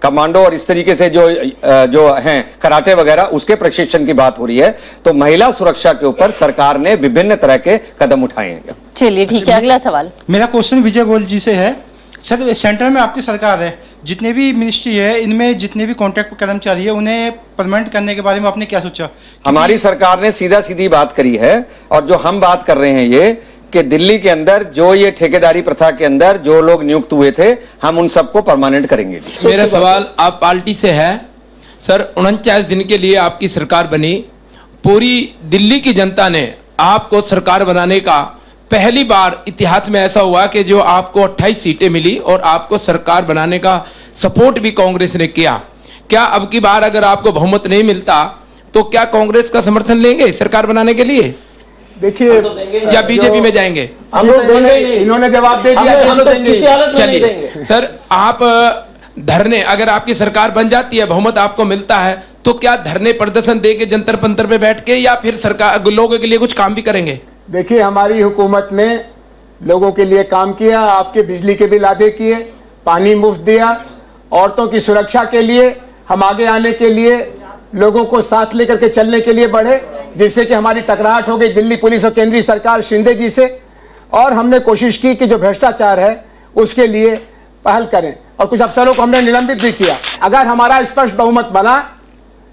कमांडो और इस तरीके से जो हैं कराटे वगैरह, उसके प्रशिक्षण की बात हो रही है। तो महिला सुरक्षा के ऊपर सरकार ने विभिन्न तरह के कदम उठाए हैं। चलिए ठीक है, अगला सवाल। मेरा क्वेश्चन विजय गोयल जी से है। सर, सेंटर में आपकी सरकार है, जितने भी मिनिस्ट्री है, इनमें जितने भी कॉन्ट्रैक्ट कर्मचारी है, उन्हें परमानेंट करने के बारे में आपने क्या सोचा? हमारी सरकार ने सीधा सीधी बात करी है, और जो हम बात कर रहे हैं ये कि दिल्ली के अंदर जो ये ठेकेदारी प्रथा के अंदर जो लोग नियुक्त हुए थे, हम उन सबको परमानेंट करेंगे। मेरा सवाल आप पार्टी से है। सर, 49 दिन के लिए आपकी सरकार बनी, पूरी दिल्ली की जनता ने आपको सरकार बनाने का पहली बार इतिहास में ऐसा हुआ कि जो आपको 28 सीटें मिली और आपको सरकार बनाने का सपोर्ट भी कांग्रेस ने किया। क्या अब की बार अगर आपको बहुमत नहीं मिलता तो क्या कांग्रेस का समर्थन लेंगे सरकार बनाने के लिए? देखिए, या बीजेपी में जाएंगे? हम लोग देंगे ही नहीं। इन्होंने जवाब दे दिया कि हम तो देंगे। चलिए सर, आप धरने, अगर आपकी सरकार बन जाती है, बहुमत आपको मिलता है, तो क्या धरने प्रदर्शन देके जंतर पंतर पे बैठ के, या फिर सरकार लोगों के लिए कुछ काम भी करेंगे? देखिए, हमारी हुकूमत ने लोगों के लिए काम किया, आपके बिजली के बिल आधे किए, पानी मुफ्त दिया, औरतों की सुरक्षा के लिए हम आगे आने के लिए लोगों को साथ लेकर के चलने के लिए बढ़े, जिससे कि हमारी टकराहट हो गई दिल्ली पुलिस और केंद्रीय सरकार शिंदे जी से। और हमने कोशिश की कि जो भ्रष्टाचार है उसके लिए पहल करें, और कुछ अफसरों को हमने निलंबित भी किया। अगर हमारा स्पष्ट बहुमत बना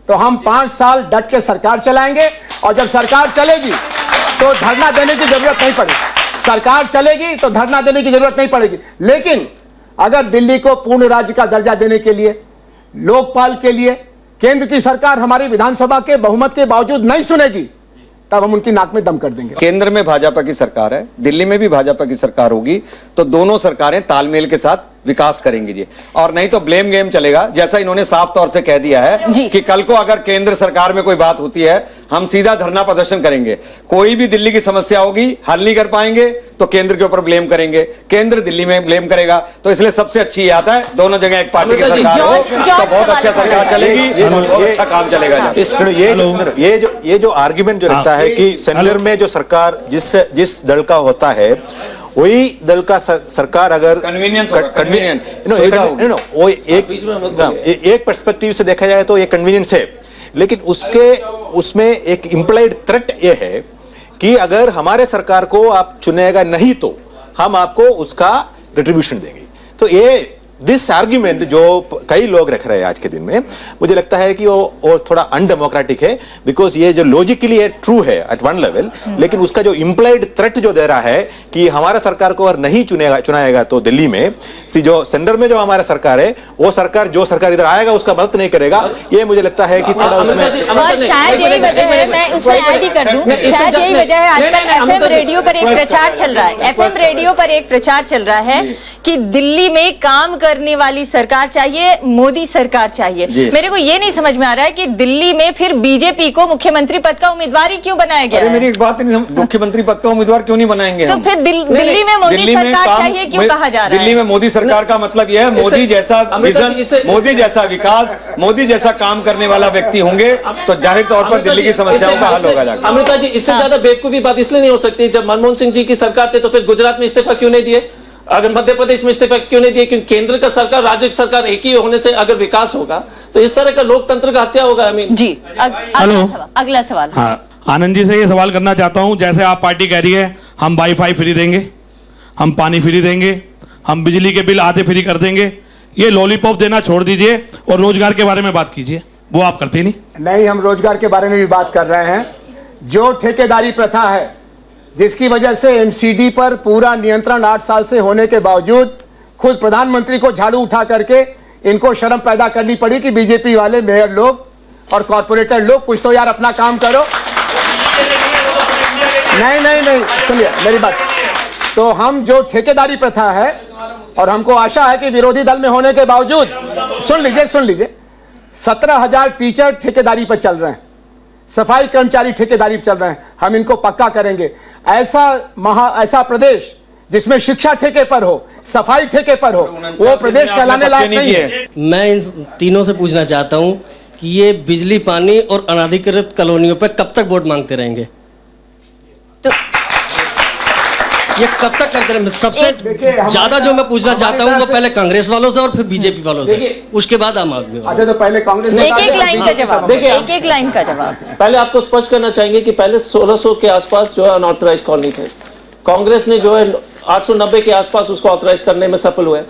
तो हम 5 साल डट के सरकार चलाएंगे, और जब सरकार चलेगी तो धरना देने की जरूरत नहीं पड़ेगी। सरकार चलेगी तो धरना देने की जरूरत नहीं पड़ेगी। लेकिन अगर दिल्ली को पूर्ण राज्य का दर्जा देने के लिए, लोकपाल के लिए केंद्र की सरकार हमारी विधानसभा के बहुमत के बावजूद नहीं सुनेगी, तब हम उनकी नाक में दम कर देंगे। केंद्र में भाजपा की सरकार है, दिल्ली में भी भाजपा की सरकार होगी, तो दोनों सरकारें तालमेल के साथ विकास करेंगी जी। और नहीं तो ब्लेम गेम चलेगा, जैसा इन्होंने साफ तौर से कह दिया है कि कल को अगर केंद्र सरकार में कोई बात होती है, हम सीधा धरना प्रदर्शन करेंगे। कोई भी दिल्ली की समस्या होगी, हल नहीं कर पाएंगे तो केंद्र के ऊपर ब्लेम करेंगे, केंद्र दिल्ली में ब्लेम करेगा। तो इसलिए सबसे अच्छी आता है दोनों जगह एक पार्टी की सरकार हो तो बहुत अच्छा सरकार चलेगी, बहुत अच्छा काम चलेगा। ये जो आर्ग्यूमेंट जो रहता है कि सेंटर में जो सरकार जिस दल का होता है, वही दल का सरकार अगर वो एक पर्सपेक्टिव से देखा जाए तो ये कन्वीनियंस है, लेकिन उसमें एक इम्प्लाइड थ्रेट ये है कि अगर हमारे सरकार को आप चुनेगा नहीं तो हम आपको उसका रिट्रीब्यूशन देंगे। तो ये दिस आर्ग्यूमेंट जो कई लोग रख रहे हैं आज के दिन में, मुझे लगता है कि वो थोड़ा अनडेमोक्रेटिक है, बिकॉज ये जो लॉजिकली ट्रू है एट वन लेवल, लेकिन उसका जो इम्प्लाइड थ्रेट जो दे रहा है कि हमारा सरकार को अगर नहीं चुनाएगा तो दिल्ली में जो सेंटर में जो हमारा सरकार है, वो सरकार जो सरकार इधर आएगा उसका मदद नहीं करेगा, ये मुझे लगता है कि थोड़ा उसमें शायद यही वजह है, मैं उसमें ऐड ही कर दूं, शायद यही वजह है आजकल एफएम रेडियो पर एक प्रचार चल रहा है, एफएम रेडियो पर एक प्रचार चल रहा है कि दिल्ली में काम करने वाली सरकार चाहिए, मोदी सरकार चाहिए। मेरे को ये नहीं समझ में आ रहा है कि दिल्ली में फिर बीजेपी को मुख्यमंत्री पद का उम्मीदवार ही क्यों बनाया गया? मेरी एक बात नहीं, मुख्यमंत्री पद का उम्मीदवार क्यों नहीं बनाएंगे? तो फिर दिल्ली में मोदी सरकार चाहिए क्यों कहा जा रहा है? दिल्ली में मोदी सरकार का मतलब यह है मोदी जैसा विजन, मोदी जैसा विकास, मोदी जैसा काम करने वाला व्यक्ति होंगे तो जाहिर तौर पर दिल्ली की समस्याओं का हल होगा। अमृता जी, इससे ज्यादा बेवकूफी बात इसलिए नहीं हो सकती, जब मनमोहन सिंह जी की सरकार थे तो फिर गुजरात में इस्तीफा क्यों नहीं दिए? अगर मध्य प्रदेश में इस्तीफा क्यों नहीं दिया? क्योंकि केंद्र का सरकार राज्य की सरकार एक ही होने से अगर विकास होगा तो इस तरह का लोकतंत्र का हत्या होगा। जी अगला सवाल। हाँ, आनंद जी से ये सवाल करना चाहता हूं, जैसे आप पार्टी कह रही है हम वाईफाई फ्री देंगे, हम पानी फ्री देंगे, हम बिजली के बिल आधे फ्री कर देंगे, ये लॉलीपॉप देना छोड़ दीजिए और रोजगार के बारे में बात कीजिए, वो आप करते नहीं। हम रोजगार के बारे में भी बात कर रहे हैं। जो ठेकेदारी प्रथा है जिसकी वजह से एमसीडी पर पूरा नियंत्रण 8 साल से होने के बावजूद खुद प्रधानमंत्री को झाड़ू उठा करके इनको शर्म पैदा करनी पड़ी कि बीजेपी वाले मेयर लोग और कॉर्पोरेटर लोग कुछ तो यार अपना काम करो। नहीं सुनिए मेरी बात। तो हम जो ठेकेदारी प्रथा है और हमको आशा है कि विरोधी दल में होने के बावजूद सुन लीजिए 17,000 टीचर ठेकेदारी पर चल रहे हैं, सफाई कर्मचारी ठेकेदारी पर चल रहे हैं। हम इनको पक्का करेंगे। ऐसा प्रदेश जिसमें शिक्षा ठेके पर हो, सफाई ठेके पर हो, वो प्रदेश कहलाने लायक नहीं है। मैं इन तीनों से पूछना चाहता हूं कि ये बिजली, पानी और अनाधिकृत कॉलोनियों पर कब तक वोट मांगते रहेंगे? तो ये कब तक करते रहेंगे? सबसे ज्यादा जो मैं पूछना चाहता हूं वो पहले कांग्रेस वालों से और फिर बीजेपी वालों से, उसके बाद आम आदमी वालों। अच्छा, तो पहले कांग्रेस एक लाइन का जवाब। देखिए एक लाइन का जवाब। पहले आपको स्पष्ट करना चाहेंगे कि पहले 1600 के आसपास जो है अनऑथराइज कॉलोनी थे। कांग्रेस ने जो है 890 के आसपास उसको ऑथराइज करने में सफल हुए।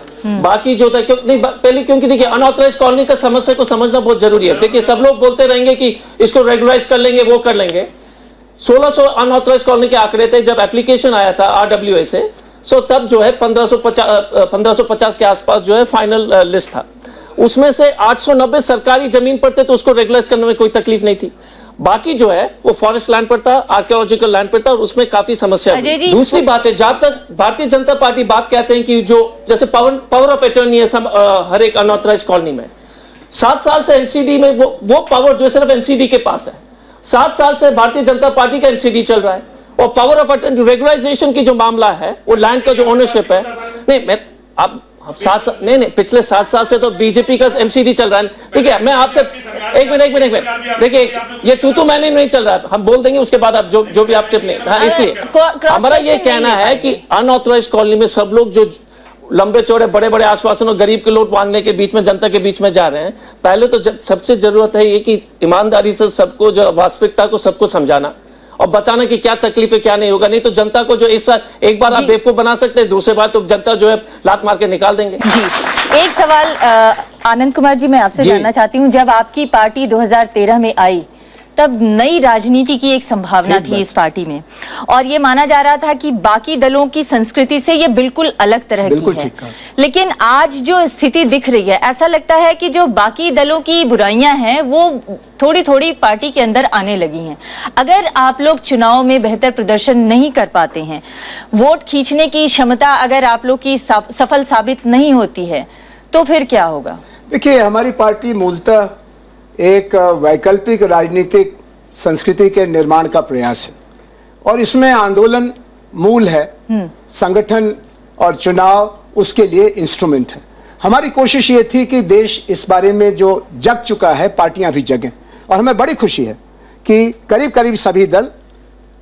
बाकी जो था पहले क्योंकि देखिए अनऑथराइज कॉलोनी का समस्या को समझना बहुत जरूरी है। देखिए सब लोग बोलते रहेंगे कि इसको रेगुलराइज कर लेंगे, वो कर लेंगे। 1600 अनऑथराइज कॉलोनी के आंकड़े थे जब एप्लीकेशन आया था RWA से। सो तब जो है 1550 के आसपास जो है फाइनल लिस्ट था। उसमें से 890 सरकारी जमीन पर थे तो उसको रेगुलराइज करने में कोई तकलीफ नहीं थी। बाकी जो है वो फॉरेस्ट लैंड पर था, आर्कियोलॉजिकल लैंड पर था और उसमें काफी समस्या हुई। दूसरी बात है, जहां तक भारतीय जनता पार्टी बात कहते हैं कि जो जैसे पावर ऑफ अटर्नी है हर एक अनऑथराइज कॉलोनी में, 7 साल से एमसीडी में वो पावर जो सिर्फ एमसीडी के पास है। 7 साल से भारतीय जनता पार्टी का एमसीडी चल रहा है और पावर ऑफ अटर्नी रेगुलराइजेशन की जो मामला है वो लैंड का जो ओनरशिप है, नहीं पिछले 7 साल से तो बीजेपी का एमसीडी चल रहा है। देखिए मैं आपसे एक मिनट देखिए ये तू मैंने नहीं चल रहा है, हम बोल देंगे उसके बाद आप जो भी आप टिप्पणी। हाँ, इसलिए हमारा ये कहना है कि अनऑथराइज कॉलोनी में सब लोग जो लंबे चौड़े बड़े बड़े आश्वासन और गरीब के लोट मांगने के बीच में जनता के बीच में जा रहे हैं। पहले तो सबसे जरूरत है ये कि ईमानदारी से सबको जो वास्तविकता को सबको समझाना और बताना कि क्या तकलीफ है क्या नहीं होगा। नहीं तो जनता को जो इस एक बार आप बेवकूफ बना सकते हैं, दूसरे बार तो जनता जो है लात मार के निकाल देंगे। जी एक सवाल आनंद कुमार जी मैं आपसे जानना चाहती हूँ, जब आपकी पार्टी 2013 में आई तब नई राजनीति की एक संभावना थी इस पार्टी में और ये माना जा रहा था कि बाकी दलों की संस्कृति से ये बिल्कुल अलग तरह की है। लेकिन आज जो स्थिति दिख रही है ऐसा लगता है कि जो बाकी दलों की बुराइयां हैं वो थोड़ी थोड़ी पार्टी के अंदर आने लगी हैं। अगर आप लोग चुनाव में बेहतर प्रदर्शन नहीं कर पाते हैं, वोट खींचने की क्षमता अगर आप लोग की सफल साबित नहीं होती है तो फिर क्या होगा? देखिए हमारी पार्टी मूलतः एक वैकल्पिक राजनीतिक संस्कृति के निर्माण का प्रयास है और इसमें आंदोलन मूल है, संगठन और चुनाव उसके लिए इंस्ट्रूमेंट है। हमारी कोशिश ये थी कि देश इस बारे में जो जग चुका है पार्टियां भी जगें और हमें बड़ी खुशी है कि करीब करीब सभी दल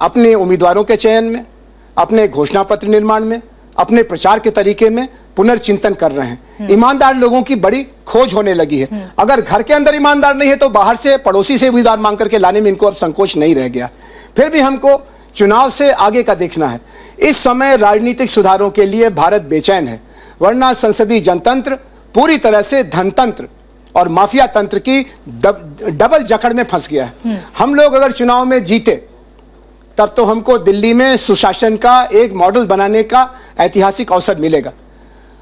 अपने उम्मीदवारों के चयन में, अपने घोषणा पत्र निर्माण में, अपने प्रचार के तरीके में पुनर्चिंतन कर रहे हैं। ईमानदार लोगों की बड़ी खोज होने लगी है। अगर घर के अंदर ईमानदार नहीं है तो बाहर से पड़ोसी से उम्मीदवार मांग करके लाने में इनको अब संकोच नहीं रह गया। फिर भी हमको चुनाव से आगे का देखना है। इस समय राजनीतिक सुधारों के लिए भारत बेचैन है, वरना संसदीय जनतंत्र पूरी तरह से धनतंत्र और माफिया तंत्र की डबल जकड़ में फंस गया है। हम लोग अगर चुनाव में जीते तब तो हमको दिल्ली में सुशासन का एक मॉडल बनाने का ऐतिहासिक अवसर मिलेगा।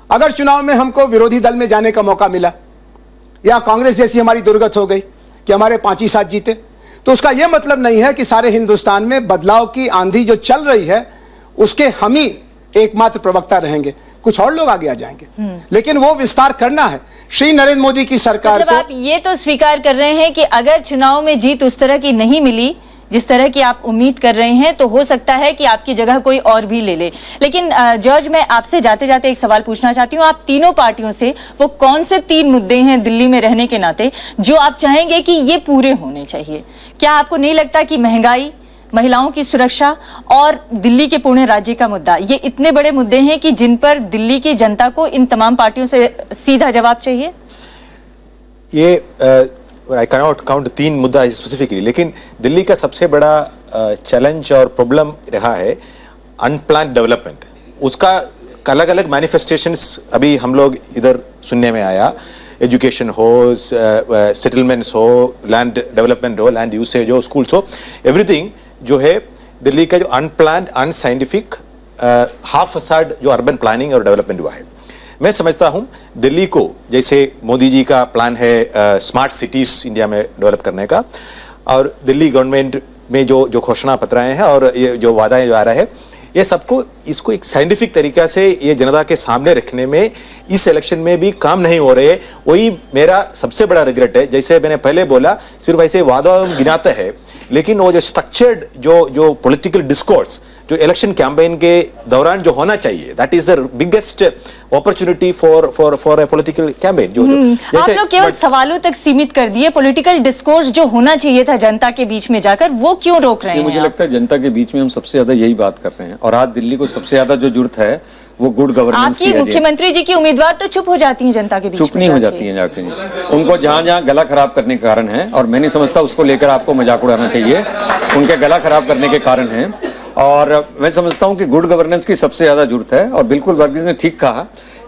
अगर चुनाव में हमको विरोधी दल में जाने का मौका मिला या कांग्रेस जैसी हमारी दुर्गत हो गई कि हमारे 5 ही साथ जीते, तो उसका यह मतलब नहीं है कि सारे हिंदुस्तान में बदलाव की आंधी जो चल रही है उसके हम ही एकमात्र प्रवक्ता रहेंगे, कुछ और लोग आगे आ जाएंगे। लेकिन वो विस्तार करना है। श्री नरेंद्र मोदी की सरकार मतलब आप ये तो स्वीकार कर रहे हैं कि अगर चुनाव में जीत उस तरह की नहीं मिली जिस तरह की आप उम्मीद कर रहे हैं तो हो सकता है कि आपकी जगह कोई और भी ले ले। लेकिन जॉर्ज मैं आपसे जाते जाते एक सवाल पूछना चाहती हूँ, आप तीनों पार्टियों से वो कौन से 3 मुद्दे हैं दिल्ली में रहने के नाते जो आप चाहेंगे कि ये पूरे होने चाहिए? क्या आपको नहीं लगता कि महंगाई, महिलाओं की सुरक्षा और दिल्ली के पुणे राज्य का मुद्दा, ये इतने बड़े मुद्दे हैं कि जिन पर दिल्ली की जनता को इन तमाम पार्टियों से सीधा जवाब चाहिए। ये आई कैन नॉट काउंट 3 मुद्दा स्पेसिफिकली, लेकिन दिल्ली का सबसे बड़ा चैलेंज और प्रॉब्लम रहा है अनप्लान्ड डेवलपमेंट। उसका अलग अलग मैनिफेस्टेशंस अभी हम लोग इधर सुनने में आया, एजुकेशन हो, सेटलमेंट्स हो, लैंड डेवलपमेंट हो, लैंड यूसेज हो, स्कूल्स हो, एवरीथिंग जो है दिल्ली का जो अनप्लान्ड अनसाइंटिफिक हाफ फसाड जो अर्बन प्लानिंग और डेवलपमेंट हुआ है। मैं समझता हूं दिल्ली को, जैसे मोदी जी का प्लान है स्मार्ट सिटीज इंडिया में डेवलप करने का, और दिल्ली गवर्नमेंट में जो घोषणा पत्र आए हैं और ये जो वादा जो आ रहा है, ये सबको इसको एक साइंटिफिक तरीका से ये जनता के सामने रखने में इस इलेक्शन में भी काम नहीं हो रहे। वही मेरा सबसे बड़ा रिग्रेट है। जैसे मैंने पहले बोला, सिर्फ ऐसे वादा गिनाते हैं, लेकिन वो जो स्ट्रक्चर्ड जो पॉलिटिकल डिस्कोर्स जो इलेक्शन कैंपेन के दौरान जो होना चाहिए, that is the biggest opportunity for a political campaign. जो आप लोग केवल सवालों तक सीमित कर दिए, पॉलिटिकल डिस्कोर्स जो होना चाहिए था जनता के बीच में जाकर, वो क्यों रोक रहे हैं? मुझे लगता है जनता के बीच में हम सबसे ज्यादा यही बात कर रहे हैं, और आज दिल्ली को सबसे ज्यादा जो जरूरत है वो गुड गवर्नेंस की है। आपकी मुख्यमंत्री जी की उम्मीदवार तो चुप हो जाती हैं जनता के बीच में, चुप नहीं हो जाती हैं जाके, उनको जहां गला खराब करने के कारण है, और मैं नहीं समझता उसको लेकर आपको मजाक उड़ाना चाहिए। उनके गला खराब करने के कारण है, और मैं समझता हूं कि गुड गवर्नेंस की सबसे ज्यादा जरूरत है। और बिल्कुल वर्गीस ने ठीक कहा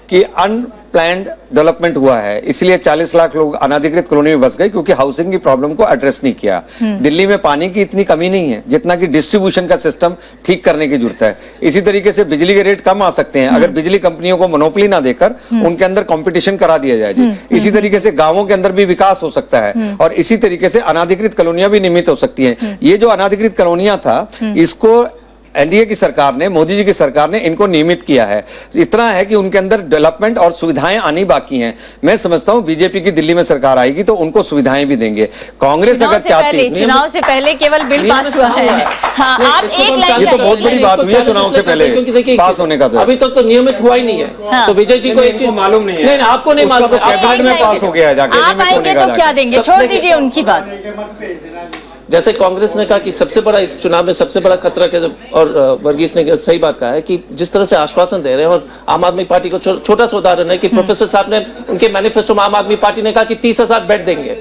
कि अनप्लैन्ड डेवलपमेंट हुआ है, इसलिए 40 लाख लोग अनाधिकृत कॉलोनी में बस गए, क्योंकि हाउसिंग की प्रॉब्लम को एड्रेस नहीं किया। दिल्ली में पानी की इतनी कमी नहीं है जितना कि डिस्ट्रीब्यूशन का सिस्टम ठीक करने की जरूरत है। इसी तरीके से बिजली के रेट कम आ सकते हैं अगर बिजली कंपनियों को मोनोपोली ना देकर उनके अंदर कंपटीशन करा दिया जाए। इसी तरीके से गांवों के अंदर भी विकास हो सकता है, और इसी तरीके से अनाधिकृत कॉलोनियां भी नियमित हो सकती हैं। ये जो अनाधिकृत कॉलोनियां था, इसको एनडीए की सरकार ने, मोदी जी की सरकार ने इनको नियमित किया है। इतना है कि उनके अंदर डेवलपमेंट और सुविधाएं आनी बाकी हैं। मैं समझता हूं बीजेपी की दिल्ली में सरकार आएगी तो उनको सुविधाएं भी देंगे। कांग्रेस अगर चाहती, चुनाव से पहले केवल बिल पास हुआ है। हाँ, आप एक लाइन, ये तो बहुत बड़ी बात हुई है चुनाव से पहले पास होने का। अभी तक तो नियमित हुआ ही नहीं है। तो विजय जी को एक चीज मालूम नहीं है, आपको नहीं मालूम, कैबिनेट में पास हो गया जाके। आप आएंगे तो क्या देंगे? छोड़ दीजिए उनकी बात। जैसे कांग्रेस ने कहा कि सबसे बड़ा इस चुनाव में सबसे बड़ा खतरा के, और वर्गीस ने सही बात कहा है कि जिस तरह से आश्वासन दे रहे हैं, और आम आदमी पार्टी को छोटा सा उदाहरण है कि प्रोफेसर साहब ने उनके मैनिफेस्टो में आम आदमी पार्टी ने कहा कि 30,000 बेड देंगे,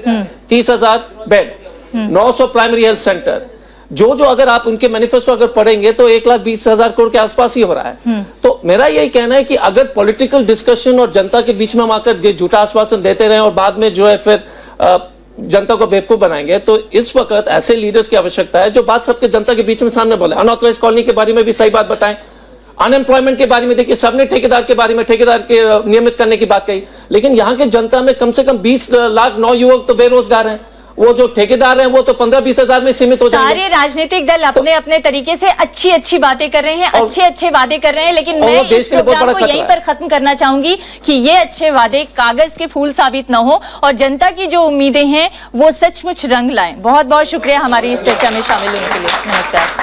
30,000 बेड, 900 प्राइमरी हेल्थ सेंटर, जो अगर आप उनके मैनिफेस्टो अगर पढ़ेंगे तो 1,20,000 करोड़ के आसपास ही हो रहा है। तो मेरा यही कहना है कि अगर पॉलिटिकल डिस्कशन और जनता के बीच में हम आकर ये झूठा आश्वासन देते रहे और बाद में जो है फिर जनता को बेवकूफ बनाएंगे, तो इस वक्त ऐसे लीडर्स की आवश्यकता है जो बात सबके जनता के बीच में सामने बोले। अनऑथराइज कॉलोनी के बारे में भी सही बात बताएं, अनएम्प्लॉयमेंट के बारे में देखिए सबने ठेकेदार के बारे में, ठेकेदार के नियमित करने की बात कही, लेकिन यहाँ के जनता में कम से कम 20 लाख नौयुवक तो बेरोजगार हैं। वो जो ठेकेदार हैं वो तो 15-20 हजार में सीमित हो जाएंगे। सारे राजनीतिक दल अपने अपने तरीके से अच्छी अच्छी बातें कर रहे हैं, अच्छे वादे कर रहे हैं, लेकिन मैं इस प्रोग्राम को यहीं पर खत्म करना चाहूंगी कि ये अच्छे वादे कागज के फूल साबित न हो और जनता की जो उम्मीदें हैं वो सचमुच रंग लाएं। बहुत बहुत शुक्रिया हमारी इस चर्चा में शामिल होने के लिए। नमस्कार।